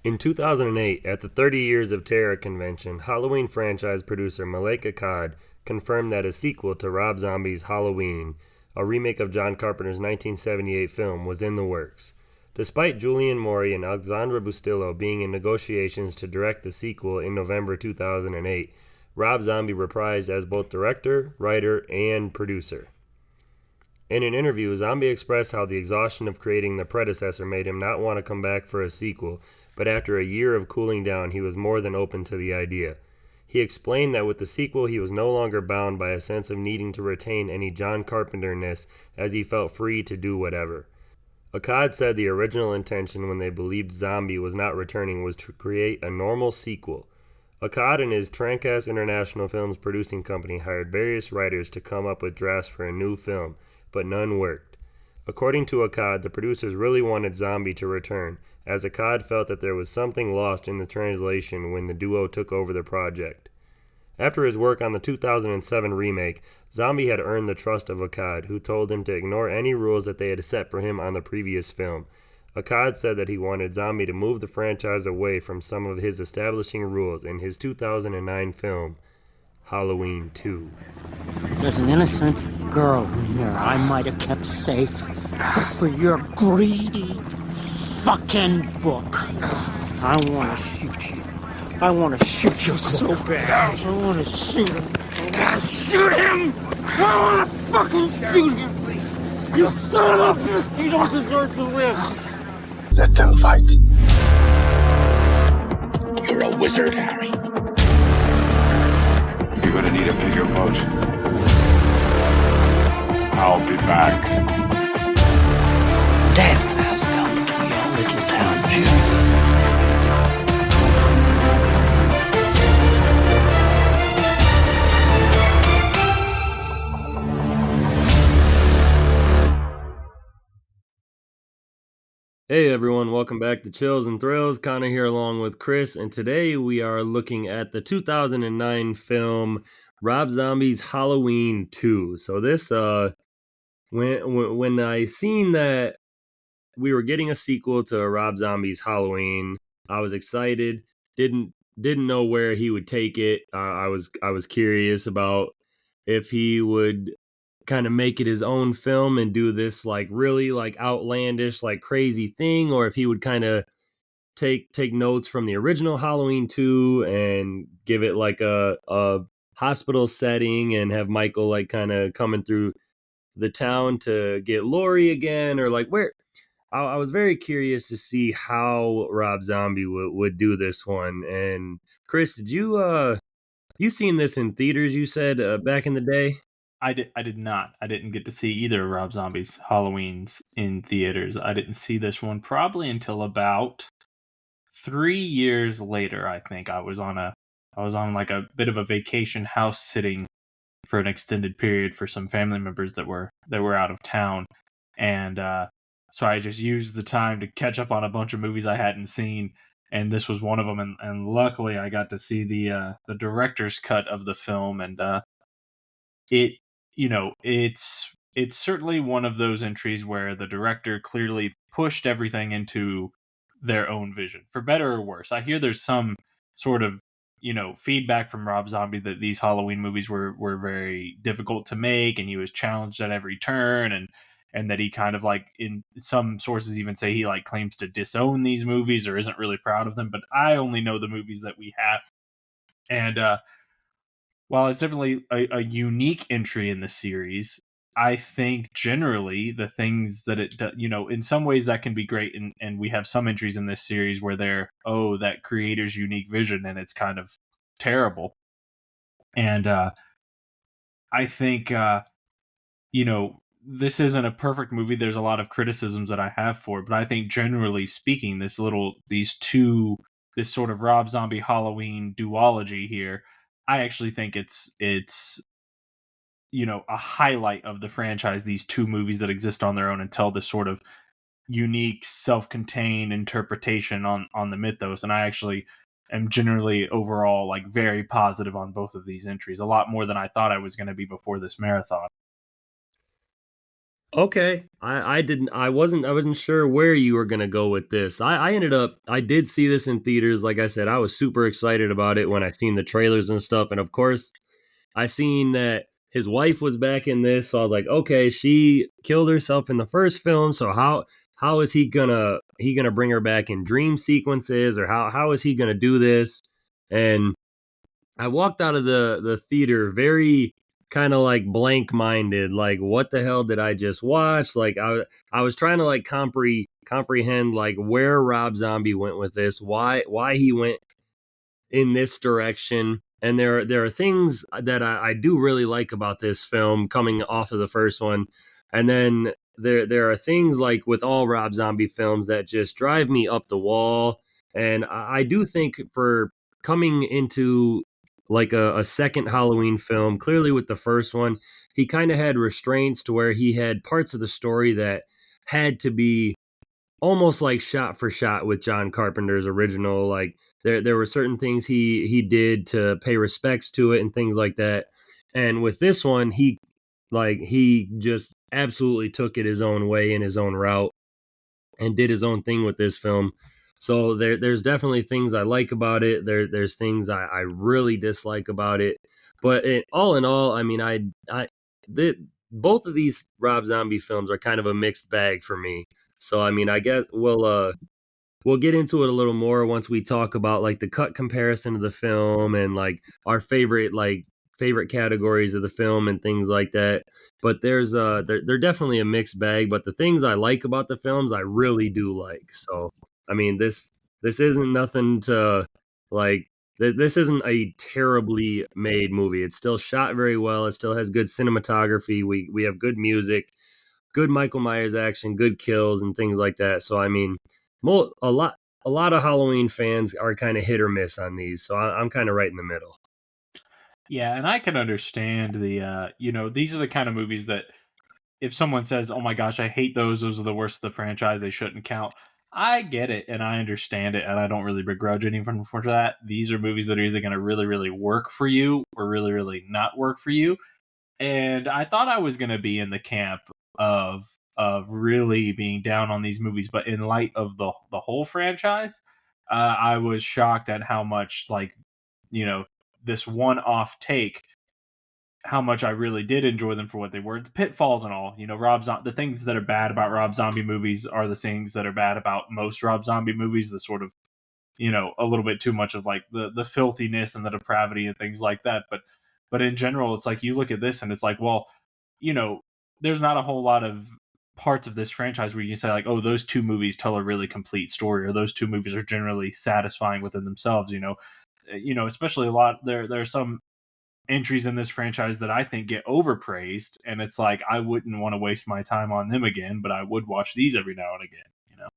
In 2008, at the 30 Years of Terror convention, Halloween franchise producer Malek Akkad confirmed that a sequel to Rob Zombie's Halloween, a remake of John Carpenter's 1978 film, was in the works. Despite Julian Maury and Alexandra Bustillo being in negotiations to direct the sequel in November 2008, Rob Zombie reprised as both director, writer, and producer. In an interview, Zombie expressed how the exhaustion of creating the predecessor made him not want to come back for a sequel, but after a year of cooling down, he was more than open to the idea. He explained that with the sequel, he was no longer bound by a sense of needing to retain any John Carpenter-ness, as he felt free to do whatever. Akkad said the original intention when they believed Zombie was not returning was to create a normal sequel. Akkad and his Trancast International Films producing company hired various writers to come up with drafts for a new film, but none worked. According to Akkad, the producers really wanted Zombie to return, as Akkad felt that there was something lost in the translation when the duo took over the project. After his work on the 2007 remake, Zombie had earned the trust of Akkad, who told him to ignore any rules that they had set for him on the previous film. Akkad said that he wanted Zombie to move the franchise away from some of his establishing rules in his 2009 film, Halloween 2. There's an innocent girl in there I might have kept safe, but for your greedy fucking book, I want to shoot you. I want to shoot you so bad. I want to shoot him. I want to shoot him. I want to fucking shoot him. You son of a bitch. You don't deserve to live. Let them fight. You're a wizard, Harry. You're gonna need a bigger boat. I'll be back. Death has come to your little town, Jim. Hey everyone, welcome back to Chills and Thrills. Connor here along with Chris, and today we are looking at the 2009 film Rob Zombie's Halloween 2. So this, when I seen that we were getting a sequel to Rob Zombie's Halloween, I was excited. Didn't know where he would take it. I was curious about if he would kind of make it his own film and do this like really like outlandish like crazy thing, or if he would kind of take notes from the original Halloween 2 and give it like a hospital setting and have Michael like kind of coming through the town to get Laurie again, or like where I was very curious to see how Rob Zombie would do this one. And Chris, did you seen this in theaters, you said, back in the day? I did not. I didn't get to see either of Rob Zombie's Halloweens in theaters. I didn't see this one probably until about 3 years later. I think I was on like a bit of a vacation house sitting for an extended period for some family members that were out of town, and so I just used the time to catch up on a bunch of movies I hadn't seen, and this was one of them. And luckily, I got to see the director's cut of the film, and it. It's certainly one of those entries where the director clearly pushed everything into their own vision, for better or worse. I hear there's some sort of, feedback from Rob Zombie that these Halloween movies were very difficult to make, and he was challenged at every turn, and that he kind of like, in some sources even say he like claims to disown these movies or isn't really proud of them. But I only know the movies that we have. And, while it's definitely a unique entry in the series, I think generally the things that it does, in some ways that can be great. And we have some entries in this series where that creator's unique vision, and it's kind of terrible. And I think, this isn't a perfect movie. There's a lot of criticisms that I have for it, but I think generally speaking, this sort of Rob Zombie Halloween duology here, I actually think it's a highlight of the franchise, these two movies that exist on their own and tell this sort of unique, self-contained interpretation on the mythos. And I actually am generally overall like very positive on both of these entries, a lot more than I thought I was going to be before this marathon. Okay. I wasn't sure where you were gonna go with this. I did see this in theaters. Like I said, I was super excited about it when I seen the trailers and stuff. And of course, I seen that his wife was back in this, so I was like, okay, she killed herself in the first film, so how is he gonna bring her back in dream sequences, or how is he gonna do this? And I walked out of the theater very kind of like blank minded, like what the hell did I just watch? Like I was trying to like comprehend like where Rob Zombie went with this, why he went in this direction. And there are things that I do really like about this film coming off of the first one, and then there are things like with all Rob Zombie films that just drive me up the wall. And I do think for coming into like a second Halloween film, clearly with the first one, he kind of had restraints to where he had parts of the story that had to be almost like shot for shot with John Carpenter's original. Like there were certain things he did to pay respects to it and things like that. And with this one, he just absolutely took it his own way in his own route and did his own thing with this film. So there's definitely things I like about it. There's things I really dislike about it. But all in all, I mean, the, both of these Rob Zombie films are kind of a mixed bag for me. So I mean, I guess we'll get into it a little more once we talk about like the cut comparison of the film and like our favorite categories of the film and things like that. But they're definitely a mixed bag, but the things I like about the films I really do like. So I mean, this isn't nothing to like this isn't a terribly made movie. It's still shot very well. It still has good cinematography. We have good music, good Michael Myers action, good kills and things like that. So I mean, mo- a lot a lot of Halloween fans are kind of hit or miss on these. So I'm kind of right in the middle. Yeah, and I can understand these are the kind of movies that if someone says, "Oh my gosh, I hate those are the worst of the franchise, they shouldn't count." I get it and I understand it and I don't really begrudge anyone for that. These are movies that are either going to really really work for you or really really not work for you. And I thought I was going to be in the camp of really being down on these movies, but in light of the whole franchise, I was shocked at how much you know this one off take, how much I really did enjoy them for what they were. It's pitfalls and all. The things that are bad about Rob Zombie movies are the things that are bad about most Rob Zombie movies. The sort of a little bit too much of like the filthiness and the depravity and things like that. But in general, it's like you look at this and it's like, well, you know, there's not a whole lot of parts of this franchise where you can say like, oh, those two movies tell a really complete story, or those two movies are generally satisfying within themselves. Especially a lot there are some entries in this franchise that I think get overpraised, and it's like I wouldn't want to waste my time on them again, but I would watch these every now and again.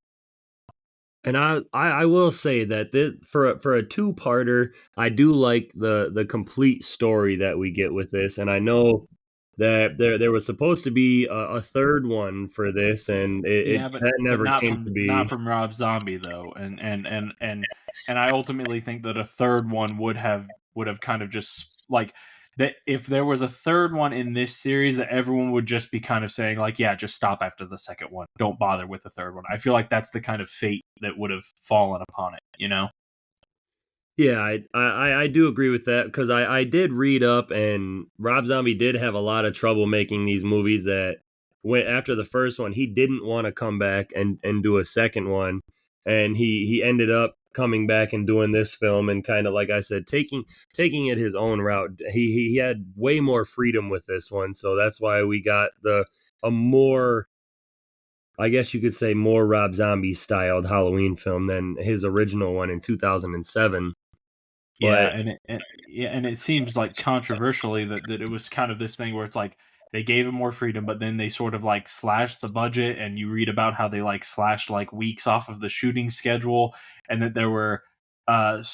And I will say that for a two parter, I do like the complete story that we get with this, and I know that there was supposed to be a third one for this, and Yeah, that but never not came from to be. Rob Zombie though, and I ultimately think that a third one would have kind of just like that if there was a third one in this series that everyone would just be kind of saying like, yeah, just stop after the second one, don't bother with the third one. I feel like that's the kind of fate that would have fallen upon it. Yeah, I do agree with that because I did read up, and Rob Zombie did have a lot of trouble making these movies. That went after the first one, he didn't want to come back and do a second one, and he ended up coming back and doing this film and kind of like I said, taking it his own route. He had way more freedom with this one, so that's why we got a more, I guess you could say, more Rob Zombie styled Halloween film than his original one in 2007. Yeah, But and it seems like controversially that it was kind of this thing where it's like they gave him more freedom, but then they sort of like slashed the budget, and you read about how they like slashed like weeks off of the shooting schedule, and that there were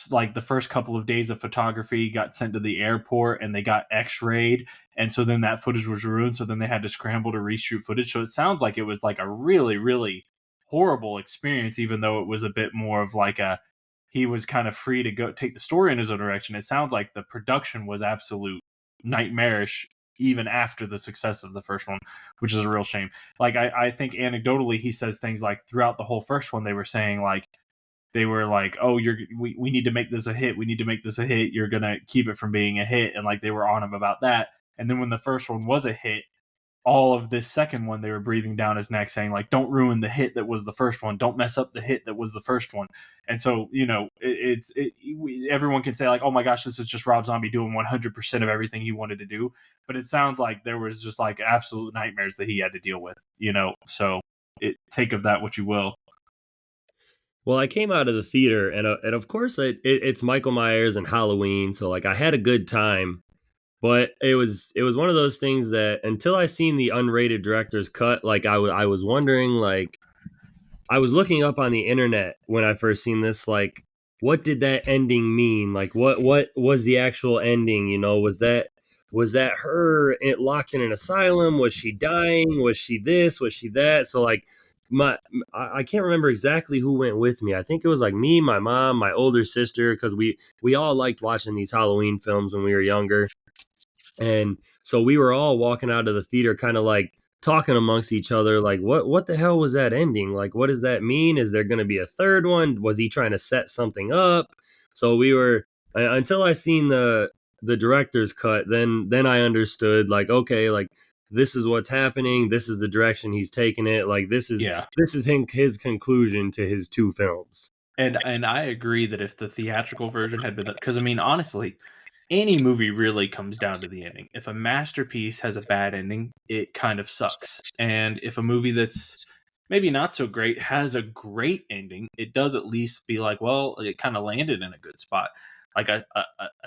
like the first couple of days of photography got sent to the airport and they got x-rayed, and so then that footage was ruined, so then they had to scramble to reshoot footage. So it sounds like it was like a really really horrible experience, even though it was a bit more of like a he was kind of free to go take the story in his own direction. It sounds like the production was absolute nightmarish even after the success of the first one, which is a real shame. Like I think anecdotally he says things like throughout the whole first one they were saying like they were like, oh, we need to make this a hit. We need to make this a hit. You're going to keep it from being a hit. And like they were on him about that. And then when the first one was a hit, all of this second one, they were breathing down his neck saying like, don't ruin the hit that was the first one. Don't mess up the hit that was the first one. And so, everyone can say like, oh my gosh, this is just Rob Zombie doing 100% of everything he wanted to do. But it sounds like there was just like absolute nightmares that he had to deal with, so take of that what you will. Well, I came out of the theater, and of course, it's Michael Myers and Halloween, so like I had a good time. But it was one of those things that until I seen the unrated director's cut, like I was wondering, like I was looking up on the internet when I first seen this, like what did that ending mean? Like what was the actual ending? Was that her locked in an asylum? Was she dying? Was she this? Was she that? So like. I can't remember exactly who went with me. I think it was like me, my mom, my older sister, because we all liked watching these Halloween films when we were younger. And so we were all walking out of the theater kind of like talking amongst each other, like, what the hell was that ending? Like, what does that mean? Is there going to be a third one? Was he trying to set something up? So we were, until I seen the director's cut, then I understood, like, okay, like, this is what's happening. This is the direction he's taking it. Like this is his conclusion to his two films. And I agree that if the theatrical version had been, because I mean, honestly, any movie really comes down to the ending. If a masterpiece has a bad ending, it kind of sucks. And if a movie that's maybe not so great has a great ending, it does at least be like, well, it kind of landed in a good spot. Like a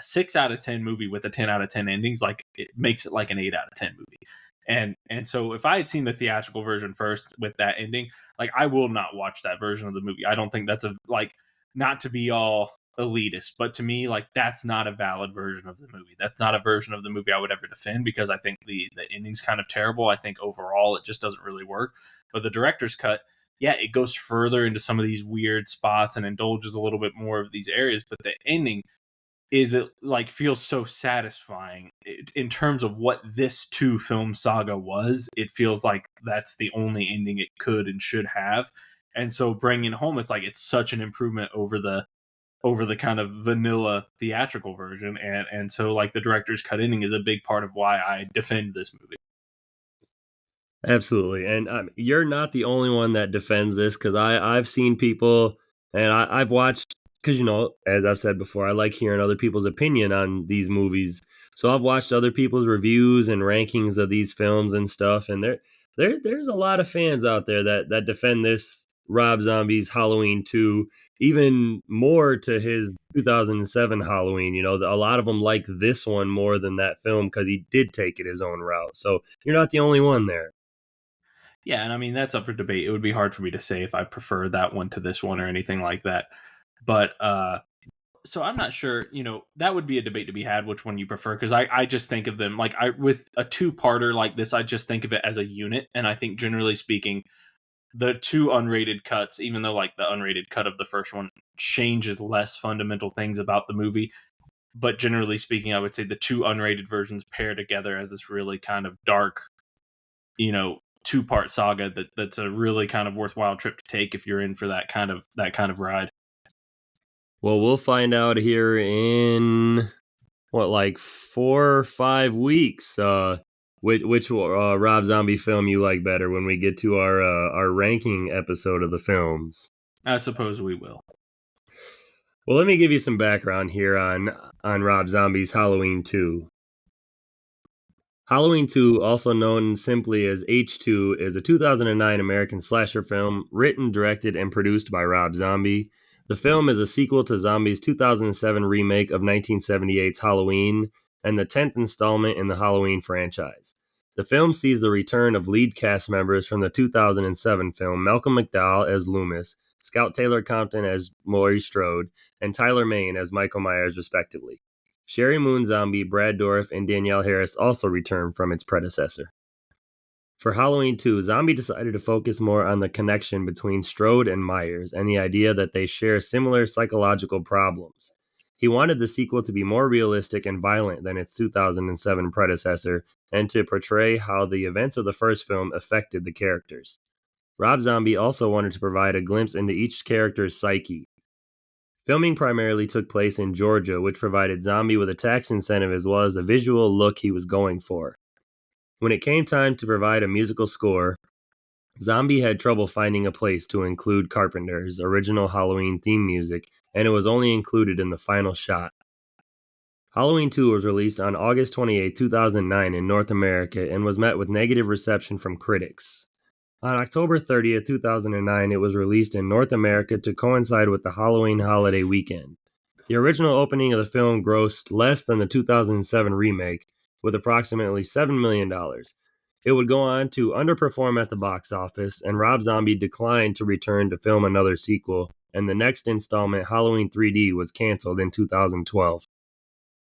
6 out of 10 movie with a 10 out of 10 endings, like it makes it like an 8 out of 10 movie. And so if I had seen the theatrical version first with that ending, like I will not watch that version of the movie. I don't think that's not to be all elitist, but to me, like that's not a valid version of the movie. That's not a version of the movie I would ever defend because I think the ending's kind of terrible. I think overall it just doesn't really work. But the director's cut, yeah, it goes further into some of these weird spots and indulges a little bit more of these areas, but the ending feels so satisfying in terms of what this 2-film saga was. It feels like that's the only ending it could and should have. And so bringing it home, it's like it's such an improvement over the kind of vanilla theatrical version. And so like the director's cut ending is a big part of why I defend this movie. Absolutely. And you're not the only one that defends this, because I've seen people, and I've watched, because, as I've said before, I like hearing other people's opinion on these movies. So I've watched other people's reviews and rankings of these films and stuff. And there's a lot of fans out there that defend this Rob Zombie's Halloween 2 even more to his 2007 Halloween. A lot of them like this one more than that film because he did take it his own route. So you're not the only one there. Yeah, and I mean, that's up for debate. It would be hard for me to say if I prefer that one to this one or anything like that. But so I'm not sure, that would be a debate to be had, which one you prefer. Because I just think of them like with a 2-parter like this, I just think of it as a unit. And I think generally speaking, the 2 unrated cuts, even though like the unrated cut of the first one changes less fundamental things about the movie, but generally speaking, I would say the 2 unrated versions pair together as this really kind of dark, 2-part saga that's a really kind of worthwhile trip to take if you're in for that kind of ride. Well, we'll find out here in 4 or 5 weeks which Rob Zombie film you like better when we get to our ranking episode of the films. I suppose we will. Well, let me give you some background here on Rob Zombie's Halloween 2. Halloween 2, also known simply as H2, is a 2009 American slasher film written, directed, and produced by Rob Zombie. The film is a sequel to Zombie's 2007 remake of 1978's Halloween and the 10th installment in the Halloween franchise. The film sees the return of lead cast members from the 2007 film, Malcolm McDowell as Loomis, Scout Taylor Compton as Laurie Strode, and Tyler Mane as Michael Myers, respectively. Sherry Moon Zombie, Brad Dourif, and Danielle Harris also return from its predecessor. For Halloween 2, Zombie decided to focus more on the connection between Strode and Myers and the idea that they share similar psychological problems. He wanted the sequel to be more realistic and violent than its 2007 predecessor, and to portray how the events of the first film affected the characters. Rob Zombie also wanted to provide a glimpse into each character's psyche. Filming primarily took place in Georgia, which provided Zombie with a tax incentive as well as the visual look he was going for. When it came time to provide a musical score, Zombie had trouble finding a place to include Carpenter's original Halloween theme music, and it was only included in the final shot. Halloween 2 was released on August 28, 2009 in North America and was met with negative reception from critics. On October 30th, 2009, it was released in North America to coincide with the Halloween holiday weekend. The original opening of the film grossed less than the 2007 remake, with approximately $7 million. It would go on to underperform at the box office, and Rob Zombie declined to return to film another sequel, and the next installment, Halloween 3D, was canceled in 2012.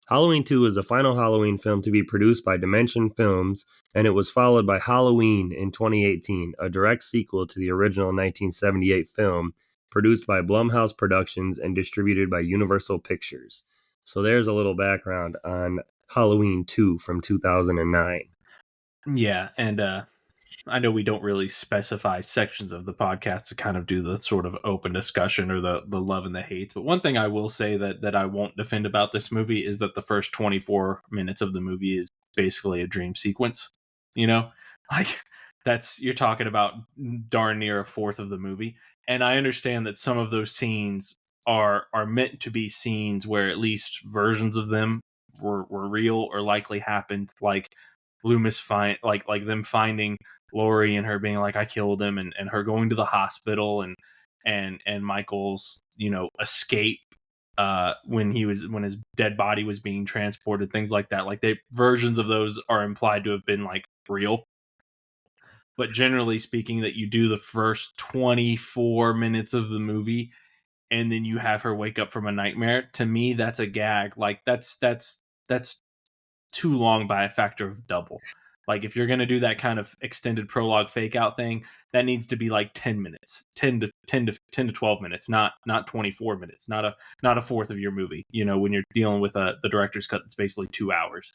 Halloween 2 is the final Halloween film to be produced by Dimension Films, and it was followed by Halloween in 2018, a direct sequel to the original 1978 film, produced by Blumhouse Productions and distributed by Universal Pictures. So there's a little background on Halloween 2 from 2009. Yeah, and I know we don't really specify sections of the podcast to kind of do the sort of open discussion or the love and the hates. But one thing I will say that I won't defend about this movie is that the first 24 minutes of the movie is basically a dream sequence. You know, like you're talking about darn near a fourth of the movie. And I understand that some of those scenes are meant to be scenes where at least versions of them were real or likely happened, like Loomis like them finding Lori and her being like, I killed him, and her going to the hospital and Michael's, escape when his dead body was being transported, things like that. Like versions of those are implied to have been like real. But generally speaking, that you do the first 24 minutes of the movie and then you have her wake up from a nightmare, to me that's a gag. Like that's too long by a factor of double. Like if you're going to do that kind of extended prologue fake out thing, that needs to be like 10 minutes, 10 to 12 minutes, not 24 minutes, not a fourth of your movie. When you're dealing with the director's cut, it's basically 2 hours.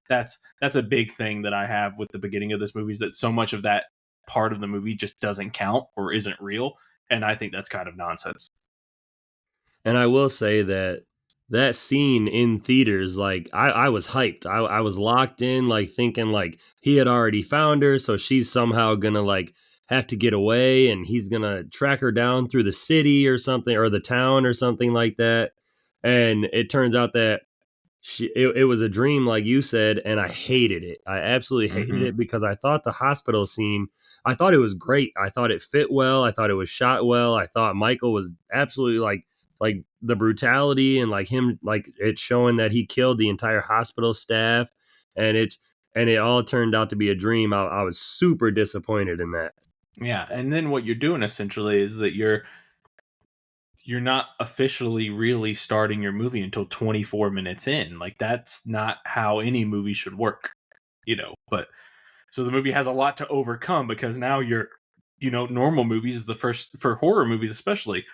That's a big thing that I have with the beginning of this movie, is that so much of that part of the movie just doesn't count or isn't real. And I think that's kind of nonsense. And I will say that scene in theaters, like I was hyped. I was locked in, like thinking like he had already found her, so she's somehow gonna like have to get away, and he's gonna track her down through the city or something, or the town or something like that. And it turns out that it was a dream, like you said, and I hated it. I absolutely hated it because I thought the hospital scene, I thought it was great. I thought it fit well. I thought it was shot well. I thought Michael was absolutely like the brutality and like him, like it's showing that he killed the entire hospital staff, and it all turned out to be a dream. I was super disappointed in that. Yeah, and then what you're doing essentially is that you're not officially really starting your movie until 24 minutes in. Like that's not how any movie should work, But so the movie has a lot to overcome, because now normal movies, for horror movies especially,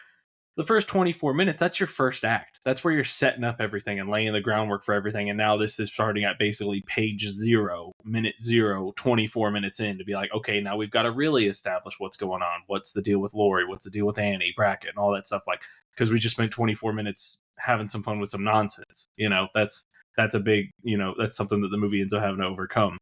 the first 24 minutes, that's your first act. That's where you're setting up everything and laying the groundwork for everything. And now this is starting at basically page 0, minute 0, 24 minutes in, to be like, okay, now we've got to really establish what's going on. What's the deal with Lori? What's the deal with Annie, Brackett, and all that stuff? Like, because we just spent 24 minutes having some fun with some nonsense. That's a big, that's something that the movie ends up having to overcome.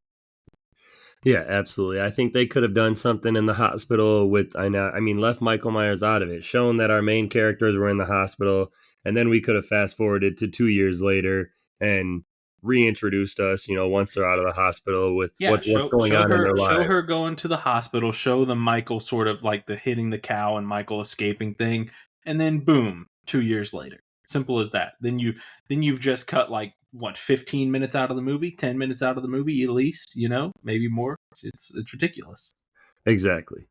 Yeah, absolutely. I think they could have done something in the hospital with, left Michael Myers out of it, shown that our main characters were in the hospital, and then we could have fast forwarded to 2 years later and reintroduced us, once they're out of the hospital with what's going on in their lives. Show her going to the hospital, show them Michael sort of like the hitting the cow and Michael escaping thing, and then boom, 2 years later. Simple as that. Then you've just cut 15 minutes out of the movie, 10 minutes out of the movie at least, maybe more. It's ridiculous. Exactly.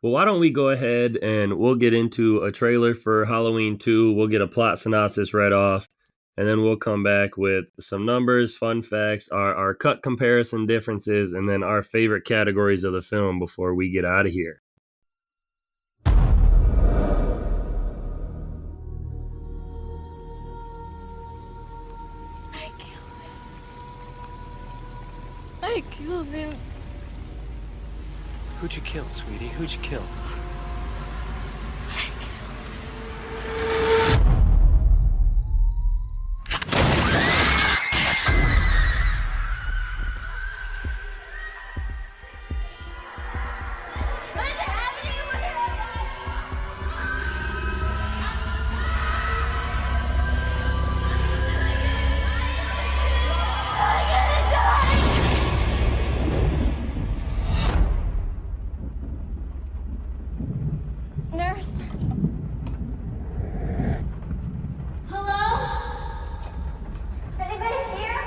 Well, why don't we go ahead and we'll get into a trailer for Halloween 2. We'll get a plot synopsis right off, and then we'll come back with some numbers, fun facts, our cut comparison differences, and then our favorite categories of the film before we get out of here. I killed him. Who'd you kill, sweetie? Who'd you kill? Nurse? Hello? Is anybody here?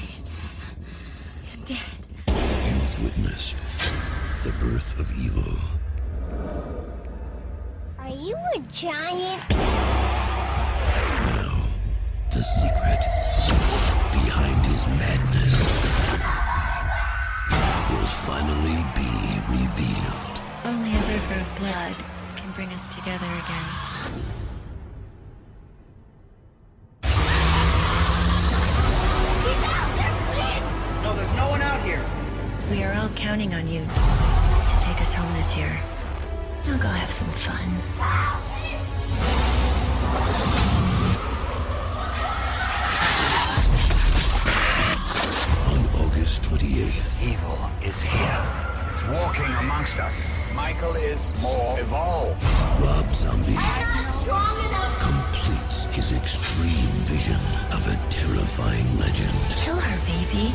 He's dead. He's dead. You've witnessed the birth of evil. Are you a giant? Now, the secret behind his madness will finally be revealed. Only a river of blood can bring us together again. No, there's no one out here. We are all counting on you to take us home this year. Now go have some fun. On August 28th, Evil is here. It's walking amongst us. Michael is more evolved. Rob Zombie Strong enough. completes his extreme vision of a terrifying legend. Kill her, baby.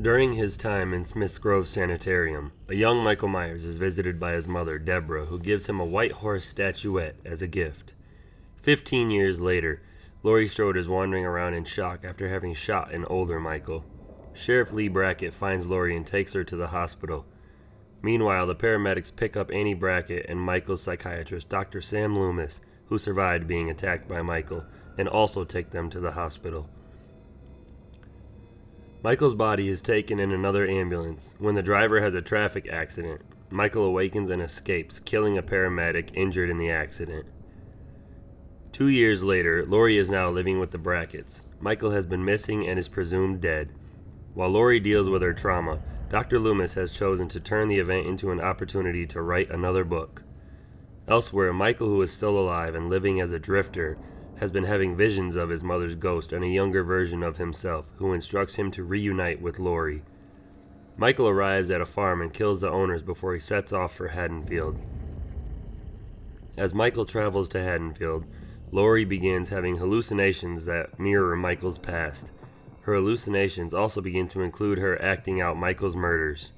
During his time in Smith's Grove Sanitarium, a young Michael Myers is visited by his mother, Deborah, who gives him a white horse statuette as a gift. 15 years later, Laurie Strode is wandering around in shock after having shot an older Michael. Sheriff Lee Brackett finds Laurie and takes her to the hospital. Meanwhile, the paramedics pick up Annie Brackett and Michael's psychiatrist, Dr. Sam Loomis, who survived being attacked by Michael, and also take them to the hospital. Michael's body is taken in another ambulance. When the driver has a traffic accident, Michael awakens and escapes, killing a paramedic injured in the accident. 2 years later, Laurie is now living with the Bracketts. Michael has been missing and is presumed dead. While Laurie deals with her trauma, Dr. Loomis has chosen to turn the event into an opportunity to write another book. Elsewhere, Michael, who is still alive and living as a drifter, has been having visions of his mother's ghost and a younger version of himself, who instructs him to reunite with Laurie. Michael arrives at a farm and kills the owners before he sets off for Haddonfield. As Michael travels to Haddonfield, Laurie begins having hallucinations that mirror Michael's past. Her hallucinations also begin to include her acting out Michael's murders.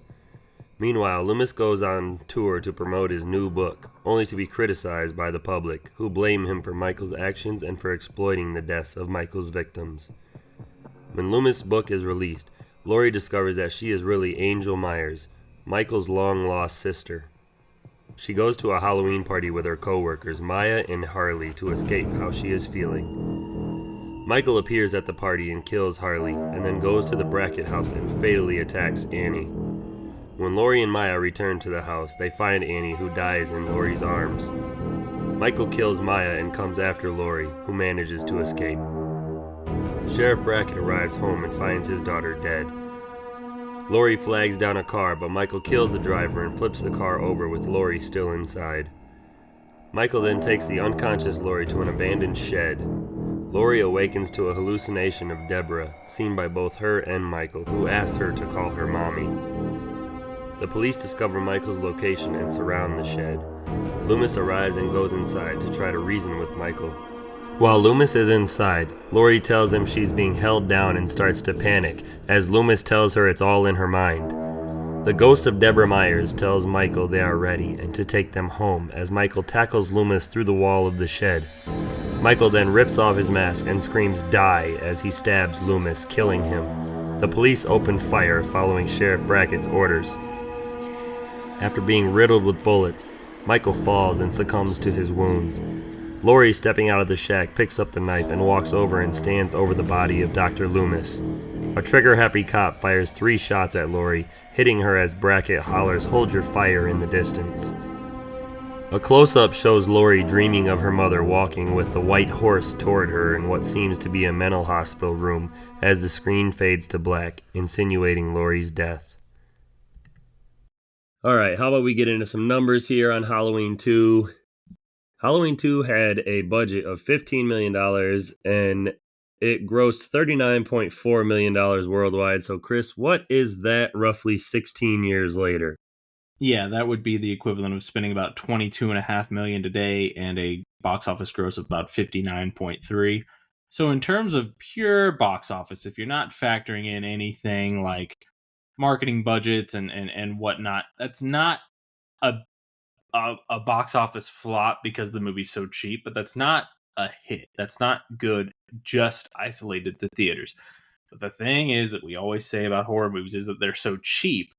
Meanwhile, Loomis goes on tour to promote his new book, only to be criticized by the public, who blame him for Michael's actions and for exploiting the deaths of Michael's victims. When Loomis' book is released, Laurie discovers that she is really Angel Myers, Michael's long-lost sister. She goes to a Halloween party with her co-workers, Maya and Harley, to escape how she is feeling. Michael appears at the party and kills Harley, and then goes to the Brackett house and fatally attacks Annie. When Laurie and Maya return to the house, they find Annie, who dies in Laurie's arms. Michael kills Maya and comes after Laurie, who manages to escape. Sheriff Brackett arrives home and finds his daughter dead. Laurie flags down a car, but Michael kills the driver and flips the car over with Laurie still inside. Michael then takes the unconscious Laurie to an abandoned shed. Laurie awakens to a hallucination of Deborah, seen by both her and Michael, who asks her to call her mommy. The police discover Michael's location and surround the shed. Loomis arrives and goes inside to try to reason with Michael. While Loomis is inside, Laurie tells him she's being held down and starts to panic, as Loomis tells her it's all in her mind. The ghost of Deborah Myers tells Michael they are ready and to take them home, as Michael tackles Loomis through the wall of the shed. Michael then rips off his mask and screams "Die" as he stabs Loomis, killing him. The police open fire following Sheriff Brackett's orders. After being riddled with bullets, Michael falls and succumbs to his wounds. Laurie, stepping out of the shack, picks up the knife and walks over and stands over the body of Dr. Loomis. A trigger-happy cop fires 3 shots at Laurie, hitting her as Brackett hollers, "Hold your fire," in the distance. A close-up shows Laurie dreaming of her mother walking with the white horse toward her in what seems to be a mental hospital room as the screen fades to black, insinuating Laurie's death. Alright, how about we get into some numbers here on Halloween 2. Halloween 2 had a budget of $15 million and it grossed $39.4 million worldwide. So Chris, what is that roughly 16 years later? Yeah, that would be the equivalent of spending about $22.5 million today and a box office gross of about 59.3. So in terms of pure box office, if you're not factoring in anything like marketing budgets and whatnot, that's not a box office flop because the movie's so cheap, but that's not a hit. That's not good, just isolated to theaters. But the thing is that we always say about horror movies is that they're so cheap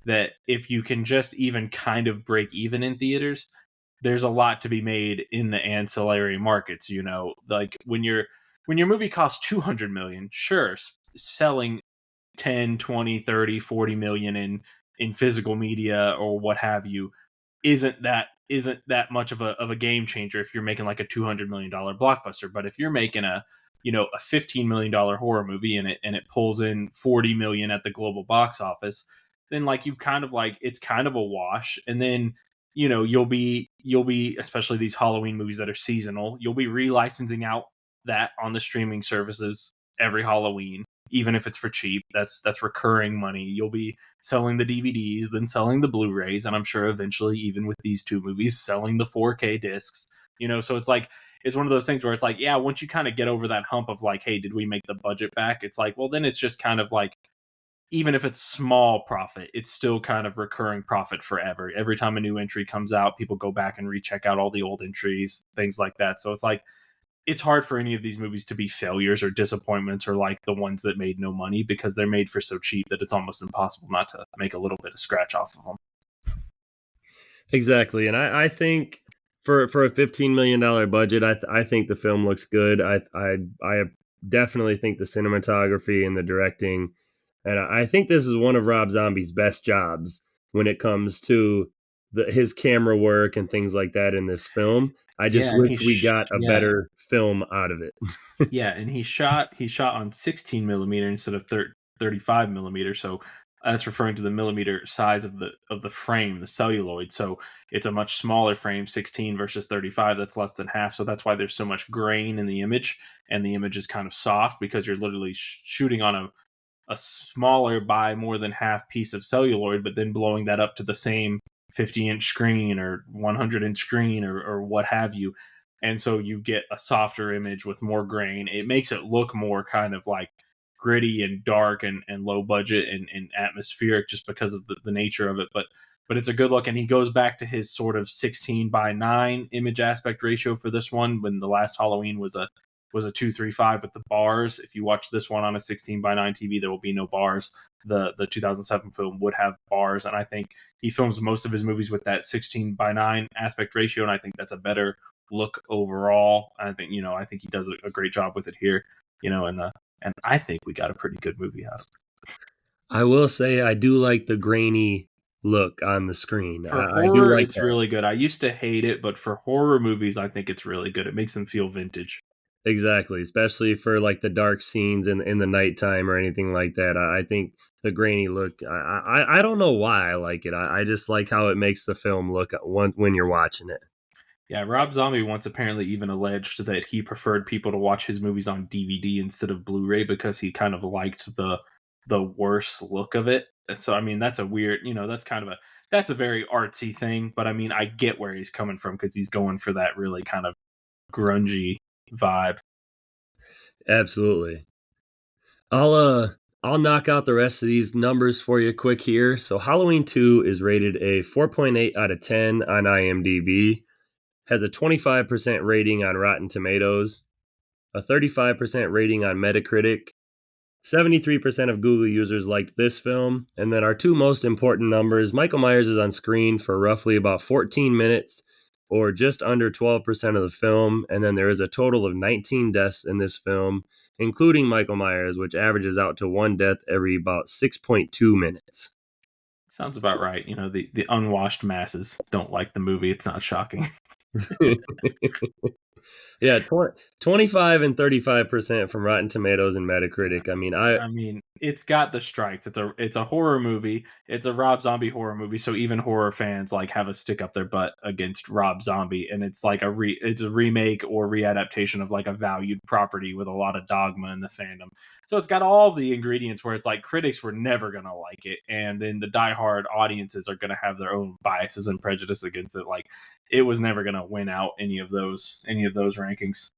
that if you can just even kind of break even in theaters, there's a lot to be made in the ancillary markets. You know, like when your movie costs 200 million, sure, selling 10, 20, 30, 40 million in physical media or what have you isn't that much of a game changer if you're making like a $200 million blockbuster. But if you're making a $15 million horror movie and it pulls in 40 million at the global box office, then like you've kind of like it's kind of a wash. And then you'll be especially these Halloween movies that are seasonal, you'll be relicensing out that on the streaming services every Halloween, even if it's for cheap. That's recurring money. You'll be selling the DVDs, then selling the Blu-rays, and I'm sure eventually, even with these 2 movies, selling the 4K discs. So it's like it's one of those things where it's like, yeah, once you kind of get over that hump of like, hey, did we make the budget back? It's like, well, then it's just kind of like, even if it's small profit, it's still kind of recurring profit forever. Every time a new entry comes out, people go back and recheck out all the old entries, things like that. So it's like, it's hard for any of these movies to be failures or disappointments or like the ones that made no money, because they're made for so cheap that it's almost impossible not to make a little bit of scratch off of them. Exactly. And I think for a $15 million budget, I think the film looks good. I definitely think the cinematography and the directing, and I think this is one of Rob Zombie's best jobs when it comes to his camera work and things like that in this film. I just wish we got a better film out of it. Yeah, and he shot on 16 millimeter instead of 35 millimeter. So that's referring to the millimeter size of the frame, the celluloid. So it's a much smaller frame, 16 versus 35. That's less than half. So that's why there's so much grain in the image, and the image is kind of soft because you're literally shooting on a smaller by more than half piece of celluloid, but then blowing that up to the same 50-inch screen or 100-inch screen or what have you. And so you get a softer image with more grain. It makes it look more kind of like gritty and dark and low budget and atmospheric just because of the nature of it. But it's a good look. And he goes back to his sort of 16:9 image aspect ratio for this one, when the last Halloween was a 2:3:5 with the bars. If you watch this one on a 16:9 TV, there will be no bars. The 2007 film would have bars, and I think he films most of his movies with that 16:9 aspect ratio, and I think that's a better look overall. I think he does a great job with it here, and I think we got a pretty good movie out of it. I will say I do like the grainy look on the screen. For I horror, do like it's that. really good. I used to hate it, but for horror movies, I think it's really good. It makes them feel vintage. Exactly, especially for like the dark scenes in the nighttime or anything like that. I think the grainy look. I don't know why I like it. I just like how it makes the film look when you're watching it. Yeah, Rob Zombie once apparently even alleged that he preferred people to watch his movies on DVD instead of Blu-ray because he kind of liked the worse look of it. So I mean, that's a weird, that's a very artsy thing, but I mean, I get where he's coming from because he's going for that really kind of grungy vibe. Absolutely. I'll knock out the rest of these numbers for you quick here. So Halloween 2 is rated a 4.8 out of 10 on IMDb, has a 25% rating on Rotten Tomatoes, a 35% rating on Metacritic, 73% of Google users liked this film. And then our two most important numbers, Michael Myers is on screen for roughly about 14 minutes or just under 12% of the film. And then there is a total of 19 deaths in this film, including Michael Myers, which averages out to one death every about 6.2 minutes. Sounds about right. You know, the unwashed masses don't like the movie. It's not shocking. Yeah, 25 and 35% from Rotten Tomatoes and Metacritic. I mean, it's got the strikes. It's a horror movie. It's a Rob Zombie horror movie. So even horror fans like have a stick up their butt against Rob Zombie, and it's like it's a remake or readaptation of like a valued property with a lot of dogma in the fandom. So it's got all the ingredients where it's like critics were never gonna like it, and then the diehard audiences are gonna have their own biases and prejudice against it. Like it was never gonna win out any of those rankings.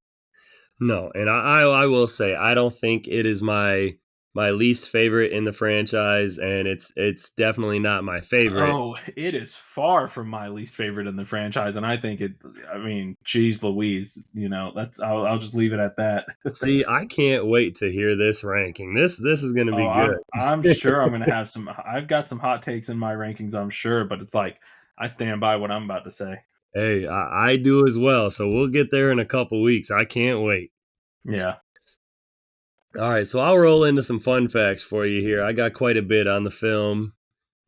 No, and I will say I don't think it is my least favorite in the franchise, and it's definitely not my favorite. Oh, it is far from my least favorite in the franchise, and I think it. I mean, geez, Louise, you know, I'll just leave it at that. See, I can't wait to hear this ranking. This is going to be good. I'm sure I'm going to have some. I've got some hot takes in my rankings, I'm sure, but it's like I stand by what I'm about to say. Hey, I do as well, so we'll get there in a couple weeks. I can't wait. Yeah. All right, so I'll roll into some fun facts for you here. I got quite a bit on the film.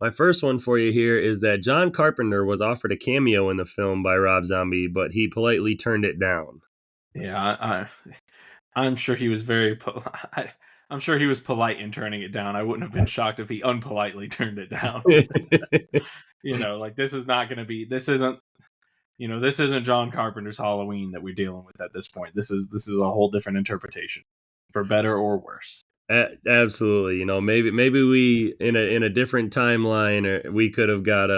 My first one for you here is that John Carpenter was offered a cameo in the film by Rob Zombie, but he politely turned it down. Yeah, I'm sure he was very. I'm sure he was polite in turning it down. I wouldn't have been shocked if he unpolitely turned it down. You know, like this is not going to be. This isn't. You know, this isn't John Carpenter's Halloween that we're dealing with at this point. This is a whole different interpretation, for better or worse. Absolutely. You know, maybe we in a different timeline, we could have got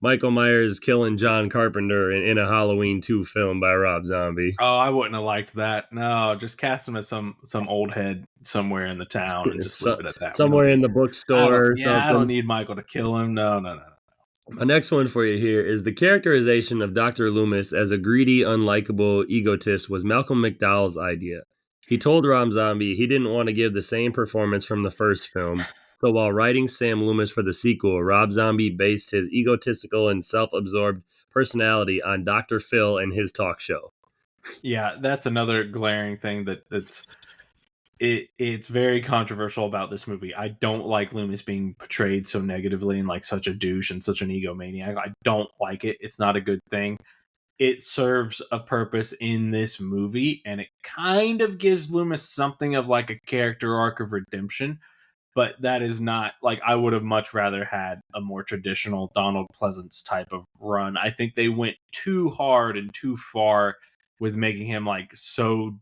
Michael Myers killing John Carpenter in a Halloween 2 film by Rob Zombie. Oh, I wouldn't have liked that. No, just cast him as some old head somewhere in the town and just leave it at that. Somewhere in the bookstore. I don't need Michael to kill him. No. My next one for you here is the characterization of Dr. Loomis as a greedy, unlikable egotist was Malcolm McDowell's idea. He told Rob Zombie he didn't want to give the same performance from the first film, so while writing Sam Loomis for the sequel, Rob Zombie based his egotistical and self-absorbed personality on Dr. Phil and his talk show. Yeah, that's another glaring thing it's very controversial about this movie. I don't like Loomis being portrayed so negatively and like such a douche and such an egomaniac. I don't like it. It's not a good thing. It serves a purpose in this movie, and it kind of gives Loomis something of like a character arc of redemption, but that is not like I would have much rather had a more traditional Donald Pleasance type of run. I think they went too hard and too far with making him like so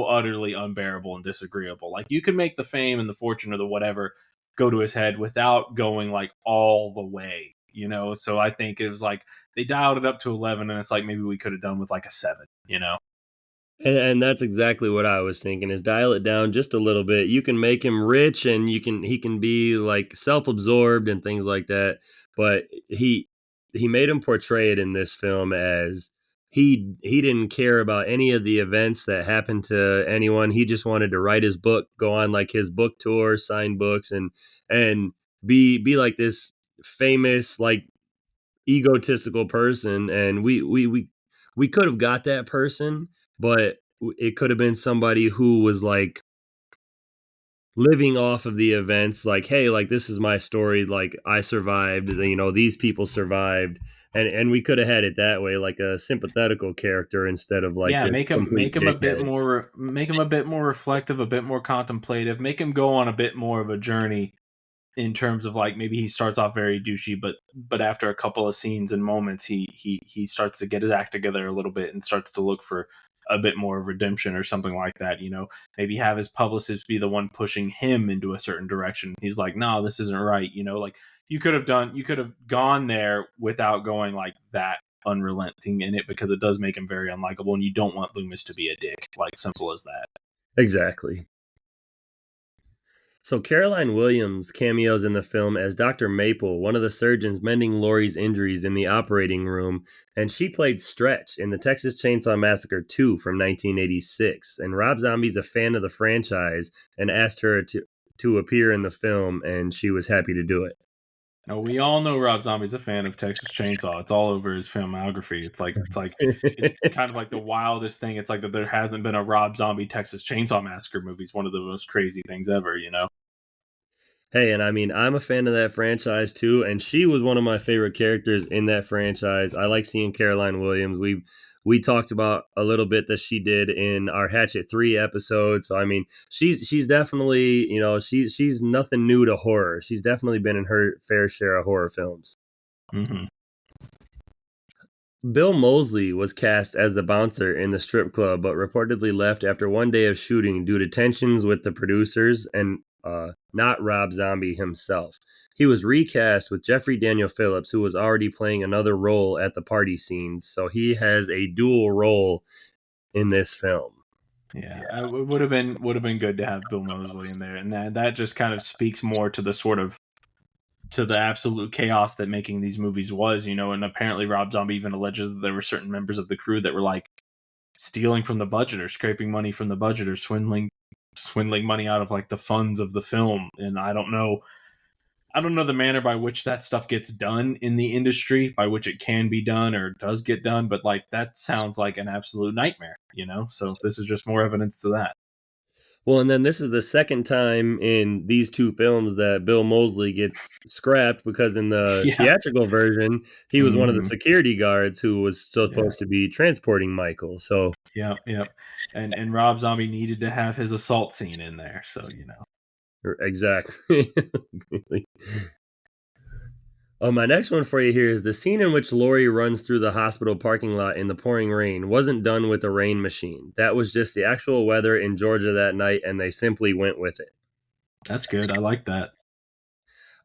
utterly unbearable and disagreeable. Like you can make the fame and the fortune or the whatever go to his head without going like all the way, you know? So I think it was like they dialed it up to 11 and it's like maybe we could have done with like a 7, you know? And that's exactly what I was thinking is dial it down just a little bit. You can make him rich and he can be like self-absorbed and things like that, but he made him portray it in this film as he didn't care about any of the events that happened to anyone. He just wanted to write his book, go on like his book tour, sign books and be like this famous like egotistical person, and we could have got that person, but it could have been somebody who was like living off of the events, like, hey, like this is my story, like I survived, you know, these people survived, and we could have had it that way, like a sympathetical character instead of like make him a bit more reflective, a bit more contemplative, make him go on a bit more of a journey in terms of like maybe he starts off very douchey, but after a couple of scenes and moments, he starts to get his act together a little bit and starts to look for a bit more of redemption or something like that. You know, maybe have his publicist be the one pushing him into a certain direction. He's like, no, this isn't right. You know, like you could have gone there without going like that unrelenting in it, because it does make him very unlikable, and you don't want Loomis to be a dick. Like simple as that. Exactly. So Caroline Williams cameos in the film as Dr. Maple, one of the surgeons mending Laurie's injuries in the operating room, and she played Stretch in the Texas Chainsaw Massacre 2 from 1986. And Rob Zombie's a fan of the franchise and asked her to appear in the film, and she was happy to do it. Now, we all know Rob Zombie's a fan of Texas Chainsaw. It's all over his filmography. It's kind of like the wildest thing. It's like that there hasn't been a Rob Zombie Texas Chainsaw Massacre movie. It's one of the most crazy things ever, you know? Hey, and I mean, I'm a fan of that franchise too, and she was one of my favorite characters in that franchise. I like seeing Caroline Williams. We talked about a little bit that she did in our Hatchet 3 episode. So I mean, she's definitely, she's nothing new to horror. She's definitely been in her fair share of horror films. Mm-hmm. Bill Moseley was cast as the bouncer in the strip club, but reportedly left after one day of shooting due to tensions with the producers and not Rob Zombie himself. He was recast with Jeffrey Daniel Phillips, who was already playing another role at the party scenes, so he has a dual role in this film. Yeah, it would have been good to have Bill Moseley in there, and that just kind of speaks more to the absolute chaos that making these movies was, and apparently Rob Zombie even alleges that there were certain members of the crew that were like stealing from the budget or scraping money from the budget or swindling money out of like the funds of the film. And I don't know the manner by which that stuff gets done in the industry, by which it can be done or does get done, but like that sounds like an absolute nightmare, so this is just more evidence to that. Well, and then this is the second time in these two films that Bill Moseley gets scrapped, because in the theatrical version, he was one of the security guards who was supposed to be transporting Michael. So yeah. And Rob Zombie needed to have his assault scene in there, so Exactly. My next one for you here is the scene in which Laurie runs through the hospital parking lot in the pouring rain wasn't done with a rain machine. That was just the actual weather in Georgia that night, and they simply went with it. That's good. I like that.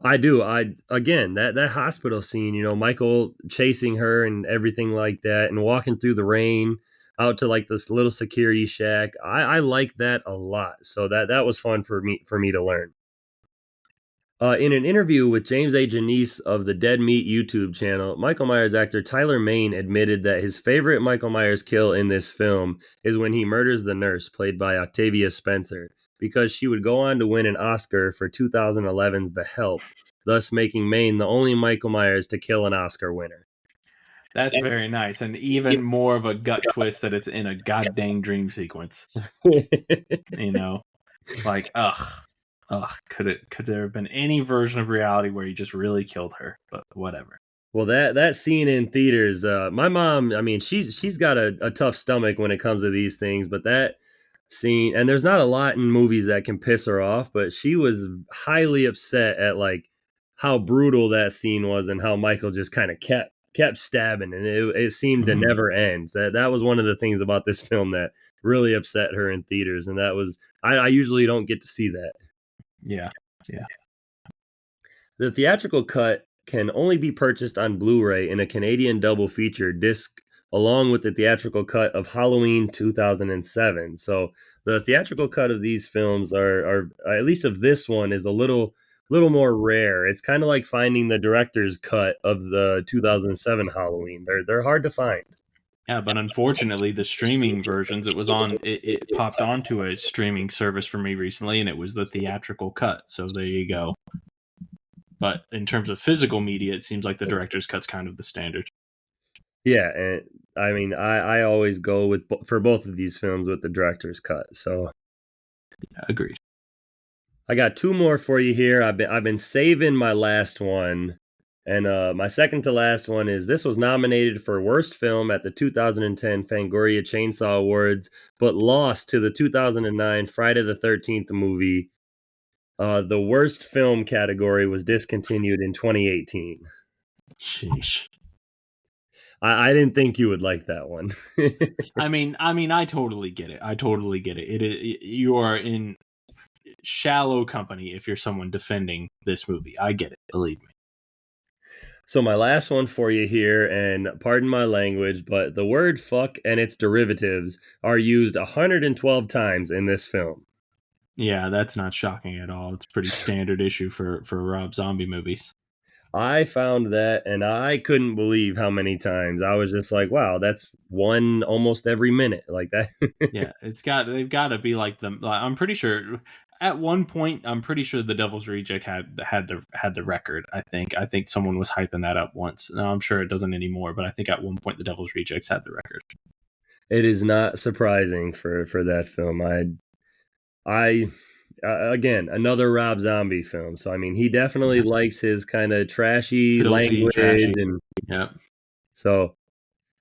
I do. That hospital scene, Michael chasing her and everything like that, and walking through the rain out to like this little security shack. I like that a lot. So that was fun for me to learn. In an interview with James A. Janice of the Dead Meat YouTube channel, Michael Myers actor Tyler Mane admitted that his favorite Michael Myers kill in this film is when he murders the nurse, played by Octavia Spencer, because she would go on to win an Oscar for 2011's The Help, thus making Mane the only Michael Myers to kill an Oscar winner. That's very nice, and even more of a gut twist that it's in a goddamn dream sequence. Like, could there have been any version of reality where he just really killed her? But whatever. Well, that scene in theaters, my mom, I mean, she's got a tough stomach when it comes to these things, but that scene, and there's not a lot in movies that can piss her off, but she was highly upset at like how brutal that scene was and how Michael just kind of kept stabbing, and it seemed to never end. That was one of the things about this film that really upset her in theaters, and that was I usually don't get to see that. Yeah. The theatrical cut can only be purchased on Blu-ray in a Canadian double feature disc, along with the theatrical cut of Halloween 2007. So the theatrical cut of these films are at least of this one, is a little more rare. It's kind of like finding the director's cut of the 2007 Halloween. They're hard to find. Yeah, but unfortunately, the streaming versions, it popped onto a streaming service for me recently, and it was the theatrical cut. So there you go. But in terms of physical media, it seems like the director's cut's kind of the standard. Yeah, and I mean, I always go for both of these films with the director's cut. So, yeah, agreed. I got two more for you here. I've been saving my last one. And my second to last one is, this was nominated for Worst Film at the 2010 Fangoria Chainsaw Awards, but lost to the 2009 Friday the 13th movie. The Worst Film category was discontinued in 2018. Sheesh. I didn't think you would like that one. I mean, I totally get it. You are in shallow company if you're someone defending this movie. I get it, believe me. So my last one for you here, and pardon my language, but the word fuck and its derivatives are used 112 times in this film. Yeah, that's not shocking at all. It's pretty standard issue for Rob Zombie movies. I found that, and I couldn't believe how many times I was just like, "Wow, that's one almost every minute like that." Yeah, they've got to be like them. I'm pretty sure at one point, I'm pretty sure the Devil's Reject had the record. I think someone was hyping that up once. Now I'm sure it doesn't anymore, but I think at one point the Devil's Rejects had the record. It is not surprising for that film. I again, another Rob Zombie film. So I mean, he definitely likes his kind of trashy Filthy, language, trashy. and Yep. so